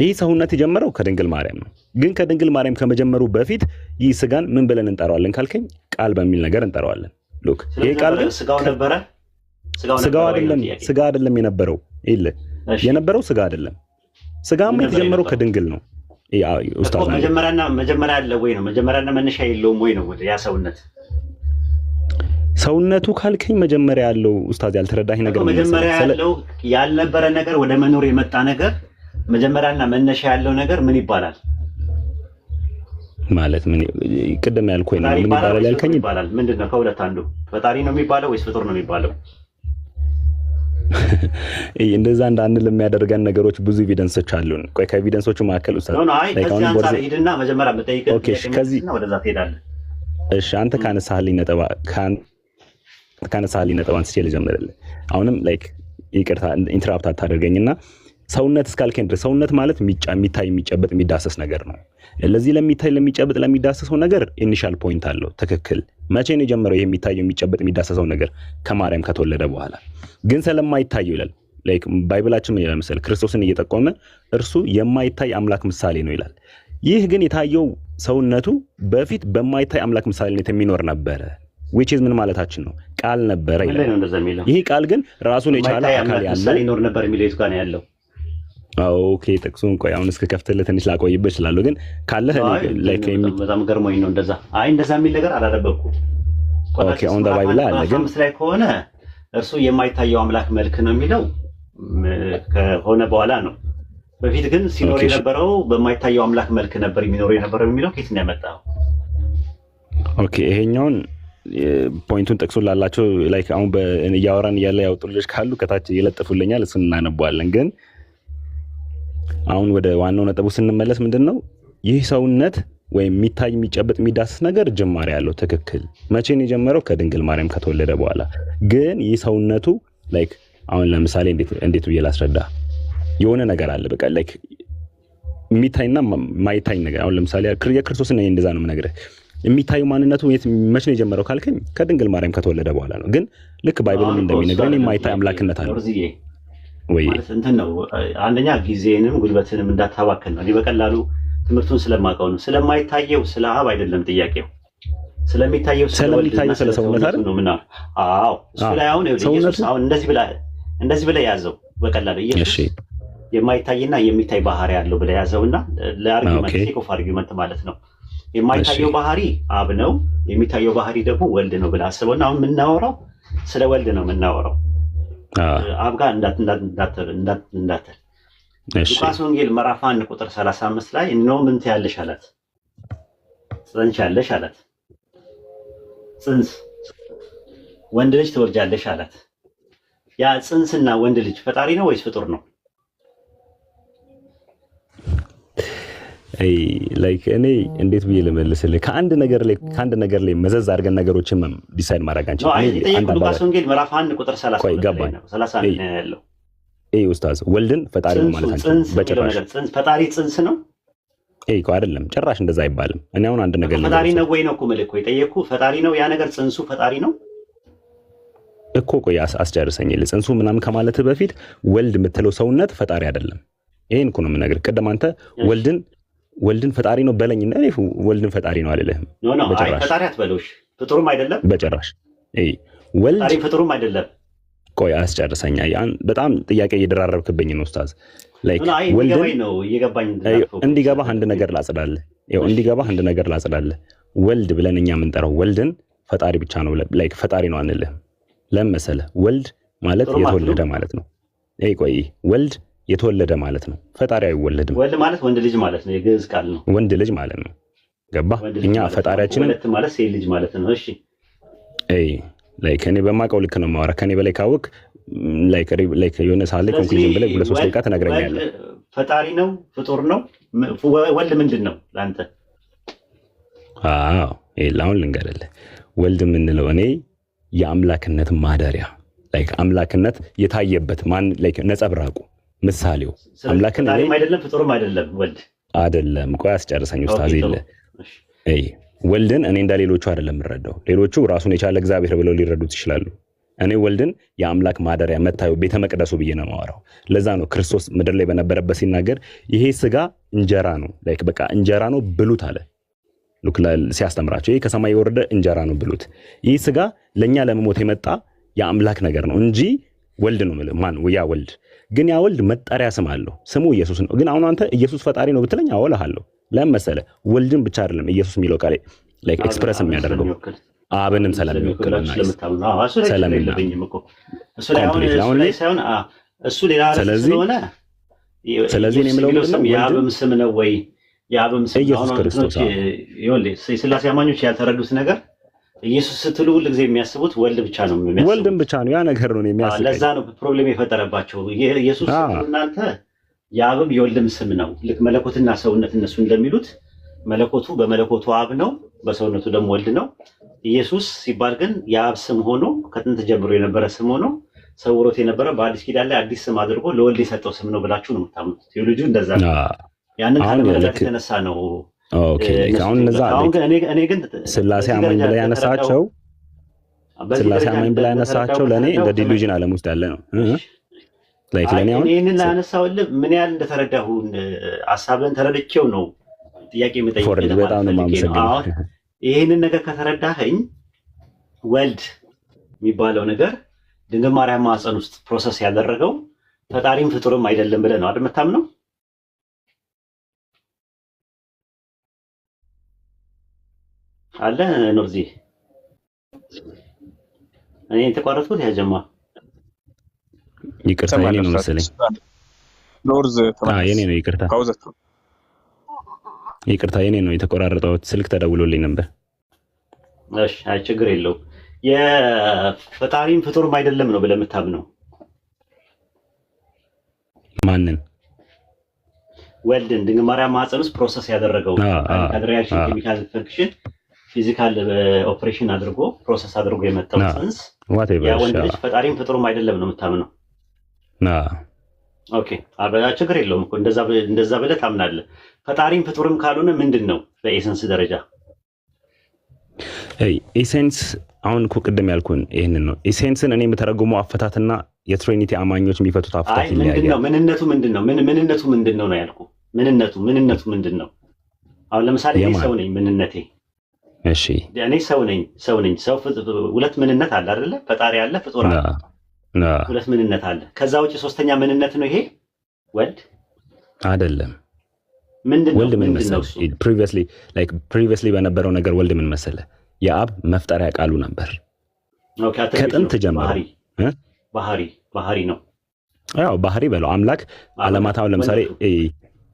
ይህ ሰውነት የጀመረው ከድንግል ማርያም ነው ግን ከድንግል ማርያም ከመጀመሩ በፊት ይህ ስጋን ምን ብለን እንጠራዋለን ካልከኝ ቃል በሚል ነገር እንጠራዋለን ሉክ ይሄ ቃል ግን ስጋ አይደለም የነበረው ይል የነበረው ስጋ አይደለም ስጋም የተጀመረው ከድንግል ነው ኡስታዝ መጀመሪያ ያለ ወይ ነው መጀመሪያና መነሻ የለውም ወይ ነው ያ ሰውነቱ ካልከኝ መጀመሪያ ያለው ኡስታዝ ያልተረዳኝ ነገር መጀመሪያ ያለው ያልነበረ ነገር ወደ መኖር የመጣ ነገር መጀመሪያና መነሻ ያለው ነገር ምን ይባላል ማለት ምን ቅድም ያልኩኝ ነው ምን ይባላል ያልከኝ ይባላል ምንድነው ከሁለት አንዱ ፈጣሪ ነው የሚባለው ወይስ ፍጡር ነው የሚባለው እንደዛ እንዳንል የሚያደርገን ነገሮች ብዙ ኤቪደንሶች አሉን ቆይ ከኤቪደንሶቹ መካከል ኡስታዝ ከዚህ አንፃር ሄድና መጀመሪያ መጠይቅ ከዚህና ወደዛ ትሄዳለህ እሺ አንተ ካነሳህልኝ ነጥብ አንስቼ ልጀምርልህ አሁንም ላይክ ይቅርታ ኢንተራፕት አታደርገኝና ሰውነት እስካልከኝ ድረስ ሰውነት ማለት የሚታይ የሚጨበጥ የሚዳሰስ ነገር ነው ለዚህ ለሚታይ ለሚጨበጥ ለሚዳሰሰው ነገር ኢኒሻል ፖይንት አለው ትክክል መቼ ነው የጀመረው ይሄ የሚታየው የሚጨበጥ የሚዳሰሰው ነገር ከማርያም ከተወለደ በኋላ ግን ስለማይታየው ይላል ላይክ ባይብላችን ምን ይላል መሰል ክርስቶስን እየጠቆመ እርሱ የማይታይ አምላክ ምሳሌ ነው ይላል ይህ ግን የታየው ሰውነቱ በፊት በማይታይ አምላክ ምሳሌነት የሚኖር ነበር which is ምን ማለታችን ነው ቃል ነበር ይላል ይሄ ቃል ግን ራሱን የቻለ አካል ያለው ይኖር ነበር የሚለው የቱ ጋር ነው ያለው ኦኬ ጥቅሱን ቆይ አሁን እስከ ከፍተለ ትንሽ ላቆይበት ይችላል ግን ካለ ላይክ በጣም ገርሞኝ ነው እንደዛ የሚል ነገር አላደረበኩም ኦኬ ኦን ዘ ባይብል አለ ግን ላይ ከሆነ እርሱ የማይታየው አምላክ መልክ ነው የሚለው ከሆነ በኋላ ነው በፊት ግን ሲኖር የነበረው በማይታየው አምላክ መልክ ነበር የሚኖር የነበረው የሚለው ከየት ነው ያመጣው ኦኬ ይሄኛውን ፖይንቱን ጥቅሱን ላላቸው ላይክ አሁን በእያወራን ያለ ያውጡ ልጅ ካሉ ከታች ይለጥፉልኛል እሱን እናነባዋለን ግን አሁን ወደ ዋናው ነጥቡ ስንመለስ ምንድነው ይህ ሰውነት ወይም የሚታይ የሚጨበጥ የሚዳስስ ነገር ጅማሬ ያለው ትክክል መቼ ነው የጀመረው ከድንግል ማርያም ከተወለደ በኋላ ግን ይህ ሰውነቱ ላይክ አሁን ለምሳሌ እንዴት ብዬ ላስረዳ የሆነ ነገር አለ በቃ ላይክ የሚታይና ማይታይ ነገር አሁን ለምሳሌ የክርስቶስ ነው እንደዛ ነው የምነግርህ የሚታዩ ማንነቱ መቼ ነው የጀመረው ካልከኝ ከድንግል ማርያም ከተወለደ በኋላ ነው ግን ልክ ባይብልም እንደሚነግረን የማይታይ አምላክነት አለ ወይ ማለት እንትን ነው አንደኛ ጊዜንም ጉልበትንም እንዳታባከን ነው በቀላሉ ትምህርቱን ስለማውቀው ነው ስለማይታየው ስለ አብ አይደለም ጥያቄው ስለሚታየው ስለ ሰውነት አይደል ነው ምናምን አዎ እሱ ላይ አሁን ኢየሱስ አሁን እንደዚህ ብለ ያዘው በቀላሉ ኢየሱስ የማይታይና የሚታይ ባህሪ ያለው ብለ ያዘውና ለአርጊመንት ሴኮፍ አርጊመንት ማለት ነው የማይታየው ባህሪ አብ ነው የሚታየው ባህሪ ደግሞ ወልድ ነው ብለ አስበውና አሁን የምናወራው ስለ ወልድ ነው የምናወራው አብ ጋር እንዳት ሉቃስ ወንጌል ምዕራፍ 1 ቁጥር 35 ላይ ነው ምን ትያለሽ አላት ጽንሻለሽ አላት ጽንስ ወንድ ልጅ ትወልጃለሽ አላት ያ ጽንስና ወንድ ልጅ ፈጣሪ ነው ወይስ ፍጡር ነው ላይክ እኔ እንዴት ብዬ ልመልስልህ ከአንድ ነገር ላይ መዘዝ አድርገን ነገሮችን ዲሳይድ ማድረግ አንችልም ሉቃስ ወንጌል ምዕራፍ 1 ቁጥር 30 ነው ያለው ኡስታዝ ወልድን ፈጣሪ ነው ማለት አንችልም በጭራሽ ፈጣሪ ጽንስ ነው እኮ አይደለም ጭራሽ እንደዛ አይባልም እኔ አሁን አንድ ነገር ፈጣሪ ነው ወይ ነው እኮ መልኩ የጠየቁ ፈጣሪ ነው ያ ነገር ጽንሱ ፈጣሪ ነው እኮ ቆይ አስጨርሰኝ ጽንሱ ምናምን ከማለት በፊት ወልድ የምትለው ሰውነት ፈጣሪ አይደለም ይሄን እኮ ነው የምነግርህ። ቅድም አንተ ወልድን ፈጣሪ ነው በለኝና እኔ ወልድን ፈጣሪ ነው አልልህም። አይ ፈጣሪ አትበለውሽ፣ ፍጡርም አይደለም በጭራሽ። ወልድ ፈጣሪ ፍጡርም አይደለም። ቆይ አስጨርሰኛ። በጣም ጥያቄ እየደራረብክብኝ ነው ኡስታዝ። ላይክ እንዲገባህ አንድ ነገር ላጽዳለህ። ወልድ ብለን እኛ የምንጠራው ወልድን ፈጣሪ ብቻ ነው። ላይክ ፈጣሪ ነው አንልህም። ለምን መሰለህ? ወልድ ማለት የተወለደ ማለት ነው። ቆይ ወልድ የተወለደ ማለት ነው። ፈጣሪ አይወለድም። ወልድ ማለት ወንድ ልጅ ማለት ነው። የግዕዝ ቃል ነው። ወንድ ልጅ ማለት ነው። ገባህ? እኛ ፈጣሪያችንን ወልድ ማለት ሴት ልጅ ማለት ነው። እሺ ላይክ እኔ በማውቀው ልክ ነው የማወራህ። ከኔ በላይ ካወቅ ላይክ የሆነ ሳለ ኮንክሉዥን ብለህ 2-3 ደቂቃ ትነግረኛለህ። ፈጣሪ ነው ፍጡር ነው? ወልድ ምንድን ነው ለአንተ? አሁን ልንገርልህ። ወልድ የምንለው እኔ የአምላክነት ማደሪያ ላይክ አምላክነት የታየበት ማን ላይክ ነጸብራቁ ምሳሌው አምላክን አይደለም ፍጡርም አይደለም ወልድ አይደለም። ቆይ አስጨርሰኝ ኡስታዝ። ወልድን እኔ እንደሌሎቹ አይደለም የምረዳው። ሌሎቹ ራሱን የቻለ እግዚአብሔር ብለው ሊረዱት ይችላሉ። እኔ ወልድን የአምላክ ማደሪያ መታዩ ቤተ መቅደሱ ብዬ ነው የማወራው። ለዛ ነው ክርስቶስ ምድር ላይ በነበረበት ሲናገር ይሄ ስጋ እንጀራ ነው ላይክ በቃ እንጀራ ነው ብሉት አለ። ሲያስተምራቸው ይሄ ከሰማይ የወረደ እንጀራ ነው ብሉት። ይህ ስጋ ለኛ ለመሞት የመጣ የአምላክ ነገር ነው እንጂ ወልድ ነው ማለት ማን ያ ወልድ ግን ያ ወልድ መጠሪያ ስም አለው። ስሙ ኢየሱስ ነው። ግን አሁን አንተ ኢየሱስ ፈጣሪ ነው ብትለኝ አወላሃለሁ። ለምን መሰለህ? ወልድን ብቻ አይደለም ኢየሱስ የሚለው ቃል ላይክ ኤክስፕረስ የሚያደርገው አብንም ስለሚወክል ነው። ስለዚህ እኔ የምለው ምንድነው የአብም ስም ነው ወይ የአብም ስም ኢየሱስ ክርስቶስ የሥላሴ አማኞች ያልተረዱት ነገር ኢየሱስ ስትሉ ሁሉ ጊዜ የሚያስቡት ወልድ ብቻ ነው የሚያስቡት። ወልድም ብቻ ነው ያ ነገር ነው የሚያስቡት። ለዛ ነው ፕሮብሌም የፈጠረባቸው። ኢየሱስ እናንተ የአብም የወልድም ስም ነው። ልክ መለኮትና ሰውነት እነሱ እንደሚሉት መለኮቱ በመለኮቱ አብ ነው፣ በሰውነቱ ደግሞ ወልድ ነው። ኢየሱስ ሲባል ግን የአብ ስም ሆኖ ከጥንት ጀምሮ የነበረ ስም ሆኖ ሰውሮት የነበረ በአዲስ ኪዳን ላይ አዲስ ስም አድርጎ ለወልድ የሰጠው ስም ነው ብላችሁ ነው የምታምኑት። ቴዎሎጂ እንደዛ ነው። ያንን ካለመረዳት የተነሳ ነው። አሁን እኔ ግን ሥላሴ አማኝ ብላ ያነሳቸው ለእኔ እንደ ዲሉዥን ዓለም ውስጥ ያለ ነው። ላይክ ለኔ አሁን ይሄንን ላነሳውልህ ምን ያህል እንደተረዳሁ ሐሳብን ተረድቼው ነው ጥያቄ የምጠይቅህ። በጣም ነው የማመሰግነው። ይሄንን ነገር ከተረዳኸኝ ወልድ የሚባለው ነገር ድንግል ማርያም ማህፀን ውስጥ ፕሮሰስ ያደረገው ፈጣሪም ፍጡርም አይደለም ብለህ ነው አይደል የምታምነው? አለ ኑርዚ እኔ የተቋረጥኩት ያጀማ ይቅርታ የኔ ነው መሰለኝ። ኖርዝ የኔ ነው ይቅርታ የኔ ነው የተቆራረጠው። ስልክ ተደውሎልኝ ነበር። እሺ አይ ችግር የለውም። የፈጣሪም ፍጡርም አይደለም ነው ብለህ የምታምነው? ማንን? ወልድን ድንግል ማርያም ማህፀን ውስጥ ፕሮሰስ ያደረገው ሪያክሽን ኬሚካል ፈንክሽን ፊዚካል ኦፕሬሽን አድርጎ ፕሮሰስ አድርጎ የመጣው ጽንስ ያ ወንድ ልጅ ፈጣሪም ፍጡርም አይደለም ነው የምታምነው? ኦኬ ችግር የለውም እኮ እንደዛ ብለህ ታምናለህ። ፈጣሪም ፍጡርም ካልሆነ ምንድን ነው በኤሰንስ ደረጃ? ኤሰንስ አሁን እኮ ቅድም ያልኩን ይሄንን ነው። ኤሰንስን እኔ የምተረጉመው አፈታትና የትሪኒቲ አማኞች የሚፈቱት አፈታት ይለያያል። ምንነቱ ምንድነው? ምንነቱ ምንድነው ነው ያልኩህ። ምንነቱ ምንድነው? አሁን ለምሳሌ እኔ ሰው ነኝ፣ ምንነቴ እሺ፣ እኔ ሰው ነኝ። ሰው ሁለት ምንነት አለ አይደለ? ፈጣሪ አለ፣ ፍጡር አለ። ሁለት ምንነት አለ። ከዛ ውጪ ሶስተኛ ምንነት ነው ይሄ ወልድ አይደለም። ምንድነው? ወልድ ምን መሰለህ? ፕሪቪየስሊ በነበረው ነገር ወልድ ምን መሰለህ? የአብ መፍጠሪያ ቃሉ ነበር። ኦኬ፣ ከጥንት ጀምሮ ባህሪ ነው። ያው ባህሪ በለው አምላክ ዓለማታውን ለምሳሌ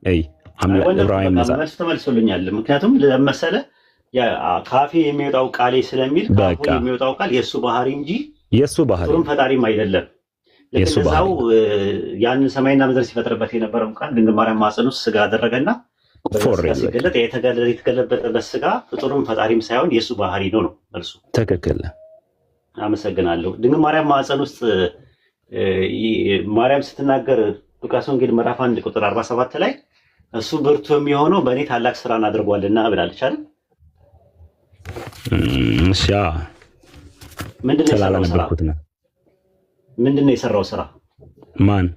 ዕብራውያን መጽሐፍ ተመልሶልኛል። ምክንያቱም ለመሰለ ካፌ የሚወጣው ቃሌ ስለሚል ካፌ የሚወጣው ቃል የሱ ባህሪ እንጂ የሱ ባህሪ ፍጡርም ፈጣሪም አይደለም። ለከዛው ያንን ሰማይና ምድር ሲፈጥርበት የነበረው ቃል ድንግል ማርያም ማህፀን ውስጥ ስጋ አደረገና ሲገለጥ የተገለበጠበት ስጋ ፍጡርም ፈጣሪም ሳይሆን የሱ ባህሪ ነው መልሱ። ትክክል። አመሰግናለሁ። ድንግል ማርያም ማህፀን ውስጥ ማርያም ስትናገር ሉቃስ ወንጌል ምዕራፍ 1 ቁጥር 47 ላይ እሱ ብርቱ የሚሆነው በእኔ ታላቅ ስራን አድርጓልና ብላለች አይደል? ምንድነው የሰራው ስራ? ማን?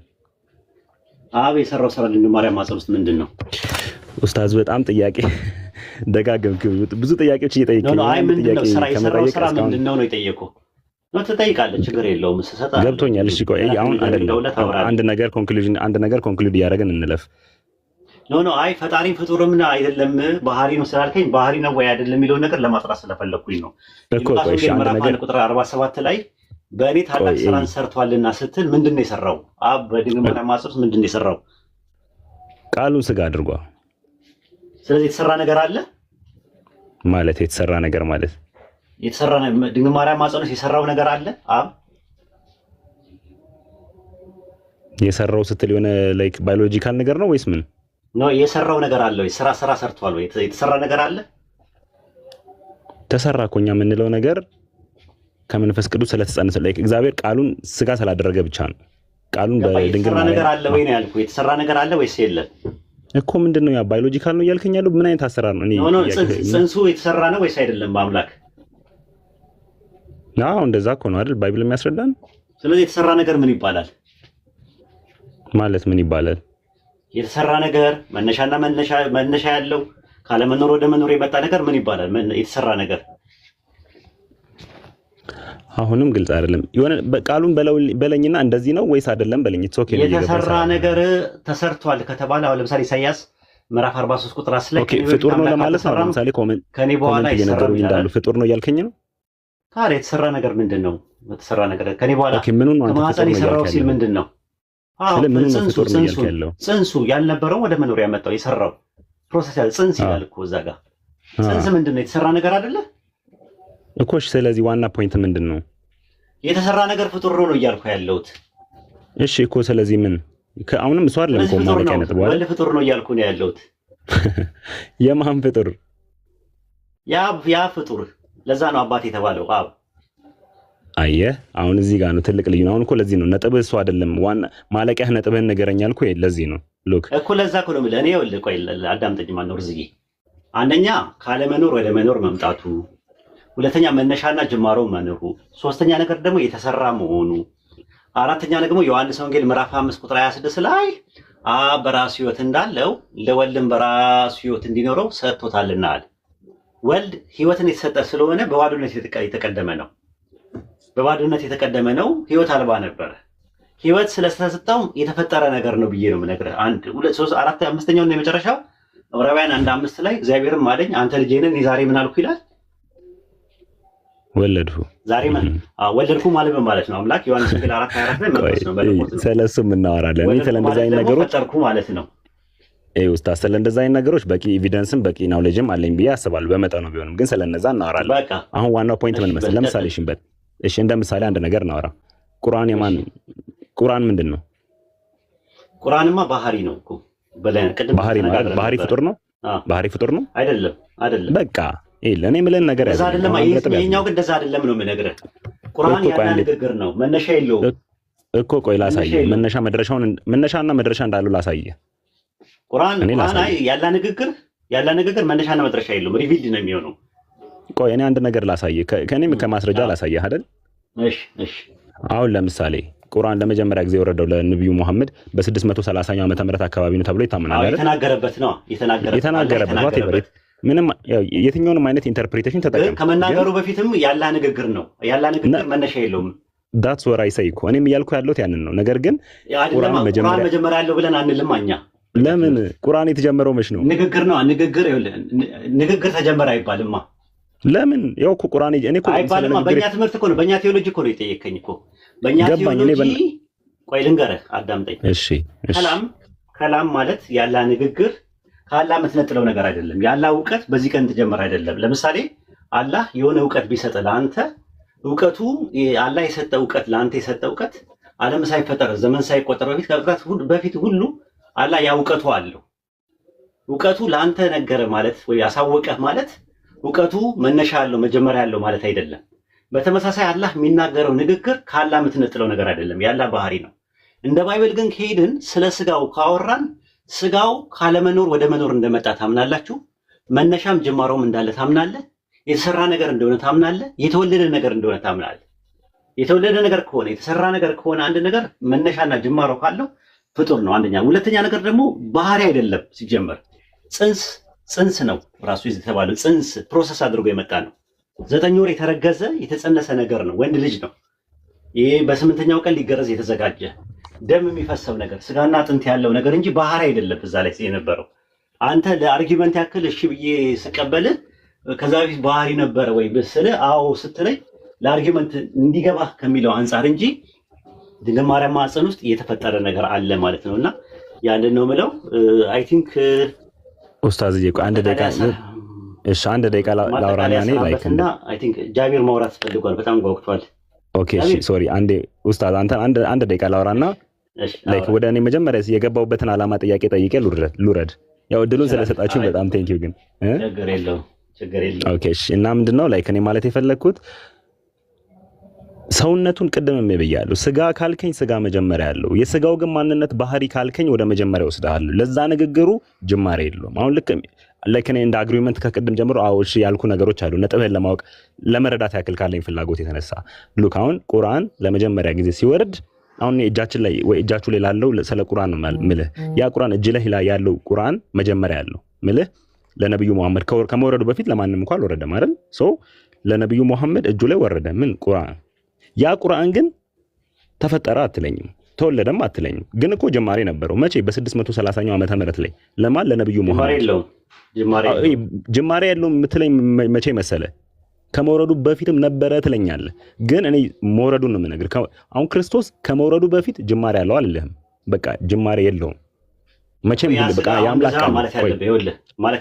አብ የሰራው ስራ ድንግል ማርያም ማፀን ውስጥ ምንድነው? ኡስታዝ በጣም ጥያቄ ደጋግም ብዙ ጥያቄዎች እየጠየቀኝ ነው። አይ ምንድነው ስራ የሰራው ስራ ምንድነው ነው የጠየቀው? ነው ትጠይቃለህ፣ ችግር የለውም ሰጣለሁ። ገብቶኛል። እሺ ቆይ አሁን አይደለም አንድ ነገር ኮንክሉድ እያደረግን እንለፍ። ኖ አይ ፈጣሪም ፍጡርም አይደለም ባህሪ ነው ስላልከኝ ባህሪ ነው ወይ አይደለም የሚለውን ነገር ለማጥራት ስለፈለኩኝ ነው እኮ። ቆይ አንድ ነገር ቁጥር 47 ላይ በእኔ ታላቅ ስራን ሰርቷልና ስትል ምንድነው የሰራው? አብ በድንግል ማርያም ማፀን ውስጥ ምንድነው የሰራው? ቃሉን ስጋ አድርጓ። ስለዚህ የተሰራ ነገር አለ ማለት የተሰራ ነገር ማለት የተሰራ ድንግል ማርያም ማፀን ውስጥ የሰራው ነገር አለ። አብ የሰራው ስትል የሆነ ላይክ ባዮሎጂካል ነገር ነው ወይስ ምን ነው? የሰራው ነገር አለ ወይ? ስራ ሰርቷል ወይ? የተሰራ ነገር አለ? ተሰራ እኮ እኛ የምንለው ነገር ከመንፈስ ቅዱስ ስለተጸነሰ ላይክ እግዚአብሔር ቃሉን ስጋ ስላደረገ ብቻ ነው። ቃሉን በድንግል ማርያም ነገር አለ ወይ ነው ያልኩህ። የተሰራ ነገር አለ ወይስ የለም እኮ? ምንድነው ያ ባዮሎጂካል ነው እያልከኝ ያለው? ምን አይነት አሰራር ነው? እኔ ጽንሱ የተሰራ ነው ወይስ አይደለም? በአምላክ አዎ፣ እንደዛ እኮ ነው አይደል ባይብል የሚያስረዳን። ስለዚህ የተሰራ ነገር ምን ይባላል ማለት? ምን ይባላል የተሰራ ነገር? መነሻ ያለው ካለመኖር ወደ መኖር የመጣ ነገር ምን ይባላል? የተሰራ ነገር አሁንም ግልጽ አይደለም። የሆነ ቃሉን በለኝና እንደዚህ ነው ወይስ አይደለም በለኝ። ኦኬ የተሰራ ነገር ተሰርቷል ከተባለ አሁን ለምሳሌ ኢሳይያስ ምዕራፍ 43 ቁጥር 10 ላይ ፍጡር ነው ለማለት ነው። ለምሳሌ ከኔ በኋላ ይሰራል እንዳሉ ፍጡር ነው እያልከኝ ነው። ታዲያ የተሰራ ነገር ምንድነው? የተሰራ ነገር ከኔ በኋላ ምኑን ነው ከማህፀን የሰራው ሲል ምንድነው? ጽንሱ ያልነበረው ወደ መኖር ያመጣው የሰራው ፕሮሰስ ያለ ጽንስ ይላል እኮ እዛ ጋር። ጽንስ ምንድነው? የተሰራ ነገር አይደለ እኮ። ስለዚህ ዋና ፖይንት ምንድነው? የተሰራ ነገር ፍጡር ነው እያልኩ ያለሁት። እሺ እኮ ስለዚህ ምን አሁንም እሱ አይደለም እኮ ማለት አይነት በኋላ ወልድ ፍጡር ነው እያልኩ ነው ያለሁት። የማን ፍጡር? ያ ፍጡር። ለዛ ነው አባት የተባለው አብ። አየህ አሁን እዚህ ጋር ነው ትልቅ ልዩ ነው። አሁን እኮ ለዚህ ነው ነጥብህ እሱ አይደለም ዋና ማለቂያህ ነጥብህን ንገረኝ አልኩህ። ለዚህ ነው ሉክ እኮ ለዛ እኮ ነው የምልህ። እኔ ይኸውልህ ቆይ አዳምጠኝ። ማነው ርዝጌ? አንደኛ ካለመኖር ወደ መኖር መምጣቱ፣ ሁለተኛ መነሻና ጅማሮ መኖሩ፣ ሶስተኛ ነገር ደግሞ የተሰራ መሆኑ፣ አራተኛ ደግሞ ዮሐንስ ወንጌል ምዕራፍ 5 ቁጥር 26 ላይ አብ በራሱ ሕይወት እንዳለው ለወልድም በራሱ ሕይወት እንዲኖረው ሰጥቶታልና አለ። ወልድ ሕይወትን የተሰጠ ስለሆነ በባዶነት የተቀደመ ነው። በባዶነት የተቀደመ ነው። ሕይወት አልባ ነበረ። ሕይወት ስለተሰጠው የተፈጠረ ነገር ነው ብዬ ነው የምነግርህ። 1 2 3 4 5ኛውና የመጨረሻው ዕብራውያን 1:5 ላይ እግዚአብሔርም አለኝ አንተ ልጄ ነህ እኔ ዛሬ ምን አልኩ ይላል። ወለድሁ ዛሬ ወለድኩ ማለት ነው። አምላክ ዮሐንስ ወንጌል 4:24 ላይ መንፈስ ነው በልቦት ነው። ስለሱም እናወራለን። እኔ ስለ እንደዛ አይነት ነገሮች ፈጠርኩ ማለት ነው። ኡስታዝ ስለ እንደዛ አይነት ነገሮች በቂ ኤቪደንስም በቂ ናውሌጅም አለኝ ብዬ አስባለሁ። በመጠኑ ቢሆንም ግን ስለ እነዛ እናወራለን። አሁን ዋናው ፖይንት ምን መሰለህ? ለምሳሌ እሺ እንደ ምሳሌ አንድ ነገር እናወራ። ቁርአን ምንድን ነው? ቁርአንማ ባህሪ ነው እኮ በለን ቅድም ባህሪ ፍጡር ነው። ባህሪ ፍጡር ነው አይደለም። በቃ እኔ የምልህን ነገር ያዝ አይደለም። ይሄኛው ግን እንደዛ አይደለም ነው የምነግርህ። ቁርአን ያለ ንግግር ነው፣ መነሻ የለውም እኮ። ቆይ ላሳየህ፣ መነሻና መድረሻ እንዳለው ላሳየህ። ቁርአን ያለ ንግግር መነሻና መድረሻ የለውም፣ ሪቪልድ ነው የሚሆነው። ቆይ እኔ አንድ ነገር ላሳየህ፣ ከእኔም ከማስረጃ ላሳየህ አይደል? እሺ አሁን ለምሳሌ ቁርአን ለመጀመሪያ ጊዜ የወረደው ለነብዩ መሐመድ በ630ኛው ዓመተ ምህረት አካባቢ ነው ተብሎ ይታመናል አይደል? የተናገረበት ምንም የትኛውንም አይነት ኢንተርፕሪቴሽን ተጠቀም። ከመናገሩ በፊትም ያላ ንግግር ነው። ያላ ንግግር መነሻ የለውም። ዳትስ ወር አይ ሰይ እኮ እኔም እያልኩ ያለሁት ያንን ነው። ነገር ግን ቁርአን መጀመሪያ ያለው ብለን አንልም እኛ። ለምን ቁርአን የተጀመረው መች ነው? ንግግር ነው። ንግግር ተጀመረ አይባልማ። ለምን? ያው እኮ ቁርአን እኔ እኮ አይባልማ። በእኛ ትምህርት እኮ ነው፣ በእኛ ቴዎሎጂ እኮ ነው የጠየቀኝ እኮ። በእኛ ቴዎሎጂ ቆይ ልንገርህ፣ አዳምጠኝ። እሺ ከላም ማለት ያላ ንግግር ከአላህ የምትነጥለው ነገር አይደለም። ያላ እውቀት በዚህ ቀን ተጀመረ አይደለም። ለምሳሌ አላህ የሆነ እውቀት ቢሰጥ ለአንተ እውቀቱ አላህ የሰጠ እውቀት ለአንተ የሰጠ እውቀት ዓለም ሳይፈጠር ዘመን ሳይቆጠር በፊት ሁሉ አላህ ያ እውቀቱ አለው። እውቀቱ ለአንተ ነገረ ማለት ወይ ያሳወቀህ ማለት እውቀቱ መነሻ ያለው መጀመሪያ ያለው ማለት አይደለም። በተመሳሳይ አላህ የሚናገረው ንግግር ከአላህ የምትነጥለው ነገር አይደለም። ያላ ባህሪ ነው። እንደ ባይብል ግን ከሄድን ስለ ስጋው ካወራን ስጋው ካለመኖር ወደ መኖር እንደመጣ ታምናላችሁ። መነሻም ጅማሮም እንዳለ ታምናለህ። የተሰራ ነገር እንደሆነ ታምናለህ። የተወለደ ነገር እንደሆነ ታምናለህ። የተወለደ ነገር ከሆነ የተሰራ ነገር ከሆነ አንድ ነገር መነሻና ጅማሮ ካለው ፍጡር ነው አንደኛ። ሁለተኛ ነገር ደግሞ ባህሪ አይደለም ሲጀመር ጽንስ ነው ራሱ የተባለው ጽንስ ፕሮሰስ አድርጎ የመጣ ነው። 9 ወር የተረገዘ የተጸነሰ ነገር ነው፣ ወንድ ልጅ ነው። ይሄ በ8ኛው ቀን ሊገረዝ የተዘጋጀ ደም የሚፈሰው ነገር ስጋና አጥንት ያለው ነገር እንጂ ባህሪ አይደለም እዛ ላይ የነበረው። አንተ ለአርጊመንት ያክል እሺ ብዬ ስቀበልህ ከዛ በፊት ባህሪ ነበረ ወይ ብስልህ አዎ ስትለኝ ለአርጊመንት እንዲገባ ከሚለው አንጻር እንጂ ድንግል ማርያም ማህፀን ውስጥ የተፈጠረ ነገር አለ ማለት ነውና ያንን ነው የምለው። አይ ቲንክ ኡስታዝ አንድ ደቂቃ ላውራና እኔ ላይክ እና አይ ቲንክ ጃቢር ማውራት ፈልጓል፣ በጣም ጓጉቷል። ኦኬ እሺ ሶሪ አንዴ ኡስታዝ አንድ ደቂቃ ላውራና ላይክ ወደ እኔ መጀመሪያ የገባሁበትን ዓላማ ጥያቄ ጠይቄ ልውረድ። ያው እድሉን ስለሰጣችሁ በጣም ቴንኪው። ግን ችግር የለውም። ኦኬ እሺ እና ምንድነው ላይክ እኔ ማለት የፈለኩት ሰውነቱን ቅድም ብያለሁ። ስጋ ካልከኝ ስጋ መጀመሪያ ያለው የስጋው ግን ማንነት ባህሪ ካልከኝ ወደ መጀመሪያ ወስዳለሁ። ለዛ ንግግሩ ጅማሬ የለውም። አሁን ልክ እኔ እንደ አግሪመንት ከቅድም ጀምሮ አዎ እሺ ያልኩ ነገሮች አሉ። ነጥብህን ለማወቅ ለመረዳት ያክል ካለኝ ፍላጎት የተነሳ ሉክ አሁን ቁርአን ለመጀመሪያ ጊዜ ሲወርድ አሁን እጃችን ላይ ወይ እጃችሁ ላይ ላለው ስለ ቁርአን ነው ምልህ። ያ ቁርአን እጅ ላይ ያለው ቁርአን መጀመሪያ ያለው ምልህ ለነብዩ መሐመድ ከመወረዱ በፊት ለማንም እንኳን አልወረደም አይደል? ለነብዩ መሐመድ እጁ ላይ ወረደ ምን ቁርአን። ያ ቁርአን ግን ተፈጠረ አትለኝም፣ ተወለደም አትለኝም። ግን እኮ ጅማሬ ነበረው። መቼ? በ630ኛው ዓመተ ምህረት ላይ ለማን? ለነብዩ መሐመድ። ጅማሬ ያለው የምትለኝ መቼ መሰለ? ከመውረዱ በፊትም ነበረ ትለኛለህ። ግን እኔ መውረዱን ነው የምነግርህ። አሁን ክርስቶስ ከመውረዱ በፊት ጅማሬ ያለው አልልህም። በቃ ጅማሬ የለውም መቼም። በቃ ያምላክ ማለት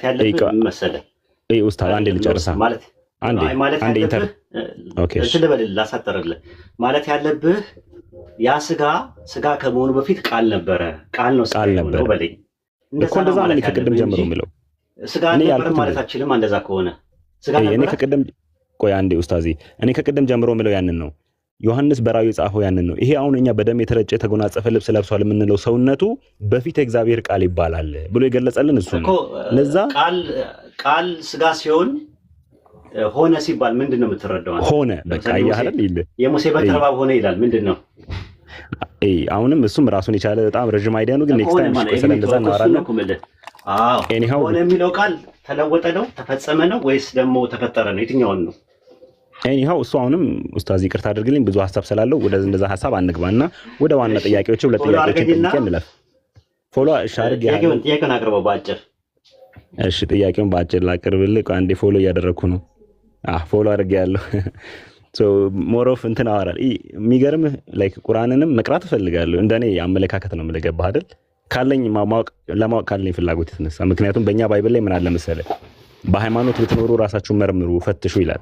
ያለብህ መሰለ ኡስታዝ አንዴ ልጨርሳ አንዴ ኢንተር ኦኬ ስለበል ላሳጠርልህ ማለት ያለብህ ያ ስጋ ከመሆኑ በፊት ቃል ነበረ። ቃል ነው ነው በለኝ እኮ እንደዛ ነው ከቅድም ጀምሮ የምለው። ስጋ ነበር ማለት አችልም። እንደዛ ከሆነ ስጋ ነበር። እኔ ከቅድም ቆይ አንዴ ኡስታዚ እኔ ከቅድም ጀምሮ የምለው ያንን ነው። ዮሐንስ በራእዩ ጻፈው ያንን ነው። ይሄ አሁን እኛ በደም የተረጨ የተጎናጸፈ ልብስ ለብሷል የምንለው ሰውነቱ በፊት እግዚአብሔር ቃል ይባላል ብሎ የገለጸልን እሱ ነው። ለዛ ቃል ስጋ ሲሆን ሆነ ሲባል ምንድነው የምትረዳው? ሆነ በቃ ያህል የሙሴ በትር እባብ ሆነ ይላል። ምንድነው? አሁንም እሱም ራሱን የቻለ በጣም ረጅም አይዲያ ነው። ግን ኔክስት ታይም ስለዚህ እናወራለን። አዎ ሆነ የሚለው ቃል ተለወጠ ነው ተፈጸመ ነው ወይስ ደግሞ ተፈጠረ ነው? የትኛውን ነው? ኤኒሃው እሱ አሁንም ኡስታዝ ይቅርታ አድርግልኝ ብዙ ሐሳብ ስላለው ወደ እንደዛ ሐሳብ አንግባና ወደ ዋና ጥያቄዎች ሁለት ጥያቄዎች ጠይቄ እንለፍ። ፎሎ አድርግ ያለው ጥያቄውን አቅርበው ባጭር። እሺ ጥያቄውን ባጭር ላቅርብልህ። አንዴ ፎሎ እያደረኩ ነው። ፎሎ አድርግ ያለው ሞር ኦፍ እንትን አወራል። የሚገርምህ ላይክ ቁርአንንም መቅራት እፈልጋለሁ። እንደኔ አመለካከት ነው የምልገባህ አይደል? ካለኝ ለማወቅ ካለኝ ፍላጎት የተነሳ ምክንያቱም በእኛ ባይብል ላይ ምን አለ መሰለህ በሃይማኖት ብትኖሩ ራሳችሁን መርምሩ ፈትሹ ይላል።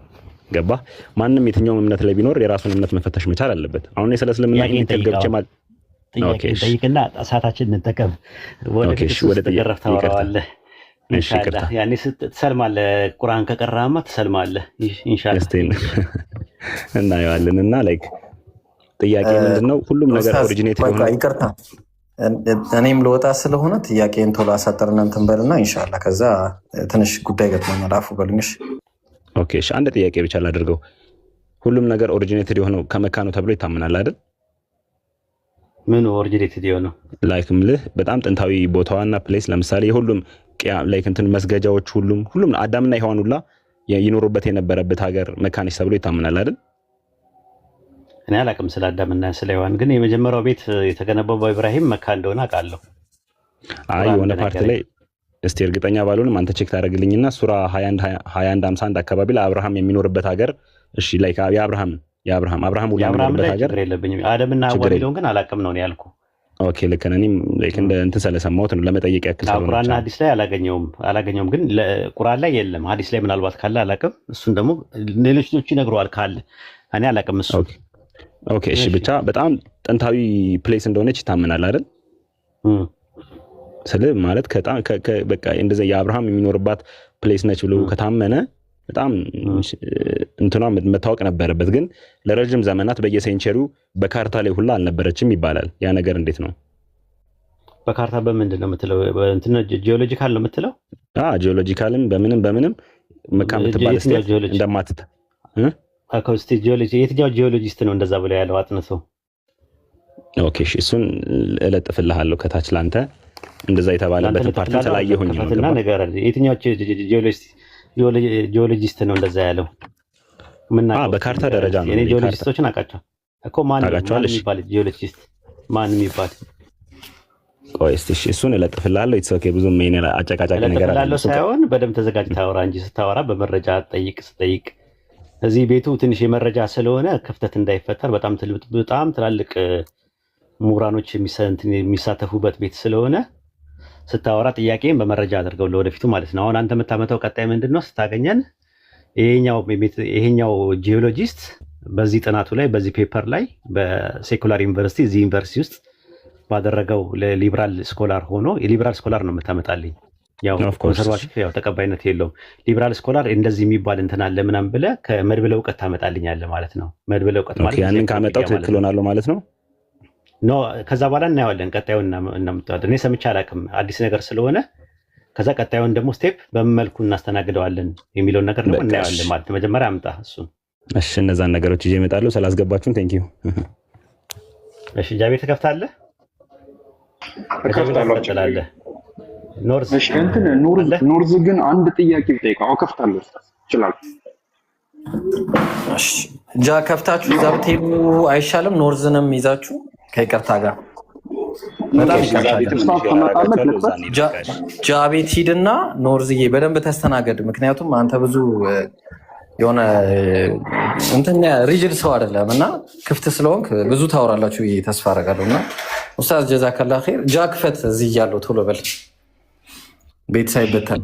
ገባህ? ማንም የትኛውም እምነት ላይ ቢኖር የራሱን እምነት መፈተሽ መቻል አለበት። አሁን እኔ ስለ እስልምና ገብቼ ጠይቅና ሰዓታችን እንጠቀም። ወደ ተገረፍ ታወራዋለህ ኢንሻአላህ። ያኔ ትሰልማለህ። ቁርአን ከቀራማ ትሰልማለህ ኢንሻአላህ። እናየዋለን። እና ላይክ ጥያቄ ምንድነው? ሁሉም ነገር ኦሪጂኔት ይሆናል። ይቅርታ እኔም ልወጣ ስለሆነ ጥያቄን ቶሎ አሳጠርና እንትን በልና ኢንሻአላህ። ከዛ ትንሽ ጉዳይ ገጥሞኛል፣ አፉ በሉኝሽ። ኦኬ እሺ፣ አንድ ጥያቄ ብቻ ላድርገው። ሁሉም ነገር ኦሪጂኔትድ የሆነው ከመካ ነው ተብሎ ይታመናል አይደል? ምን ኦሪጂኔትድ የሆነው? ላይክ ምልህ በጣም ጥንታዊ ቦታዋና ፕሌስ ለምሳሌ የሁሉም ላይክ እንትን መስገጃዎች ሁሉም አዳምና ሔዋን ሁላ ይኖሩበት የነበረበት ሀገር መካ ነች ተብሎ ይታመናል አይደል? እኔ አላውቅም ስለ አዳምና ስለ ሔዋን፣ ግን የመጀመሪያው ቤት የተገነባው በኢብራሂም መካ እንደሆነ አውቃለሁ። የሆነ ፓርት ላይ እስቲ እርግጠኛ ባልሆንም አንተ ቼክ ታደርግልኝና ሱራ 21:51 አካባቢ ላይ አብርሃም የሚኖርበት ሀገር እሺ ላይክ አብርሃም ሁሉ የሚኖርበት ሀገር የለብኝም። አዳምና ሔዋን የሚለውን ግን አላውቅም ነው ያልኩ። ኦኬ ልክ ነኝ። እኔም ላይክ እንትን ስለሰማሁት ነው ለመጠየቅ ያክል ሰው ነው። ቁርአንና ሐዲስ ላይ አላገኘውም፣ ግን ቁርአን ላይ የለም። ሐዲስ ላይ ምናልባት ካለ አላውቅም። እሱን ደግሞ ሌሎች ይነግረዋል ካለ እኔ አላውቅም እሱ። ኦኬ እሺ፣ ብቻ በጣም ጥንታዊ ፕሌስ እንደሆነች ይታመናል አይደል? ስለ ማለት በቃ እንደዚህ የአብርሃም የሚኖርባት ፕሌስ ነች ብሎ ከታመነ በጣም እንትኗ መታወቅ ነበረበት። ግን ለረጅም ዘመናት በየሴንቸሪው በካርታ ላይ ሁላ አልነበረችም ይባላል። ያ ነገር እንዴት ነው? በካርታ በምንድን ነው የምትለው? እንትን ጂኦሎጂካል ነው የምትለው? ጂኦሎጂካልም በምንም መካ የምትባል ስቴት እንደማትታ ጂኦሎጂ የትኛው ጂኦሎጂስት ነው እንደዛ ብለው ያለው አጥንቶ? ኦኬ እሺ እሱን እለጥፍልሃለሁ ከታች ላንተ እንደዛ የተባለበት ፓርቲ ተላየሁኝ ነው እና ነገር የትኛው ጂኦሎጂስት ነው እንደዛ ያለው? በካርታ ደረጃ ነው። እኔ ጂኦሎጂስቶችን አውቃቸው እኮ ማን የሚባል ጂኦሎጂስት ማን የሚባል ቆይ እስቲ እሱን እለጥፍልሃለሁ። ኢትስ ኦኬ ብዙም ምን አጨቃጫቂ ነገር አለ ሳይሆን በደምብ ተዘጋጅተህ ታወራ እንጂ ስታወራ በመረጃ ጠይቅ። እዚህ ቤቱ ትንሽ የመረጃ ስለሆነ ክፍተት እንዳይፈጠር በጣም ትላልቅ ምሁራኖች የሚሳተፉበት ቤት ስለሆነ ስታወራ ጥያቄን በመረጃ አድርገው ለወደፊቱ ማለት ነው። አሁን አንተ የምታመጣው ቀጣይ ምንድነው? ስታገኘን ይሄኛው ጂኦሎጂስት በዚህ ጥናቱ ላይ በዚህ ፔፐር ላይ በሴኩላር ዩኒቨርሲቲ እዚህ ዩኒቨርሲቲ ውስጥ ባደረገው ለሊበራል ስኮላር ሆኖ የሊበራል ስኮላር ነው የምታመጣልኝ። ያው ኮንሰርቫቲቭ ያው ተቀባይነት የለውም። ሊበራል ስኮላር እንደዚህ የሚባል እንትን አለ ምናምን ብለህ ከመድብለ ዕውቀት ታመጣልኛለህ ማለት ነው። መድብለ ዕውቀት ማለት ያንን ካመጣው ትክክል ሆናለሁ ማለት ነው። ኖ ከዛ በኋላ እናየዋለን። ቀጣዩን እናምጣለን። እኔ ሰምቼ አላውቅም አዲስ ነገር ስለሆነ ከዛ ቀጣዩን ደግሞ ስቴፕ በምን መልኩ እናስተናግደዋለን የሚለውን ነገር ደግሞ እናየዋለን ማለት ነው። መጀመሪያ አምጣ እሱን። እሺ እነዛን ነገሮች ይዤ እመጣለሁ። ስላስገባችሁን ቴንክ ዩ። እሺ ጃቤ ተከፍታለህ? ተከፍታለህ? ኖርዝ እሺ እንትን ኖርዝ ግን አንድ ጥያቄ ብጠይቀው አከፍታለሁ ይችላል። እሺ ጃ ከፍታችሁ እዛ ብትሄዱ አይሻልም? ኖርዝንም ይዛችሁ ከይቅርታ ጋር በጣም ጃ ቤት ሂድና ኖርዝዬ በደንብ ተስተናገድ። ምክንያቱም አንተ ብዙ የሆነ እንትን ሪጅል ሰው አይደለም እና ክፍት ስለሆንክ ብዙ ታወራላችሁ ተስፋ አደርጋለሁ። እና ኡስታዝ ጀዛከላ ኸይር። ጃ ክፈት እዚህ እያለሁ ቶሎ በል ቤት ሳይበተን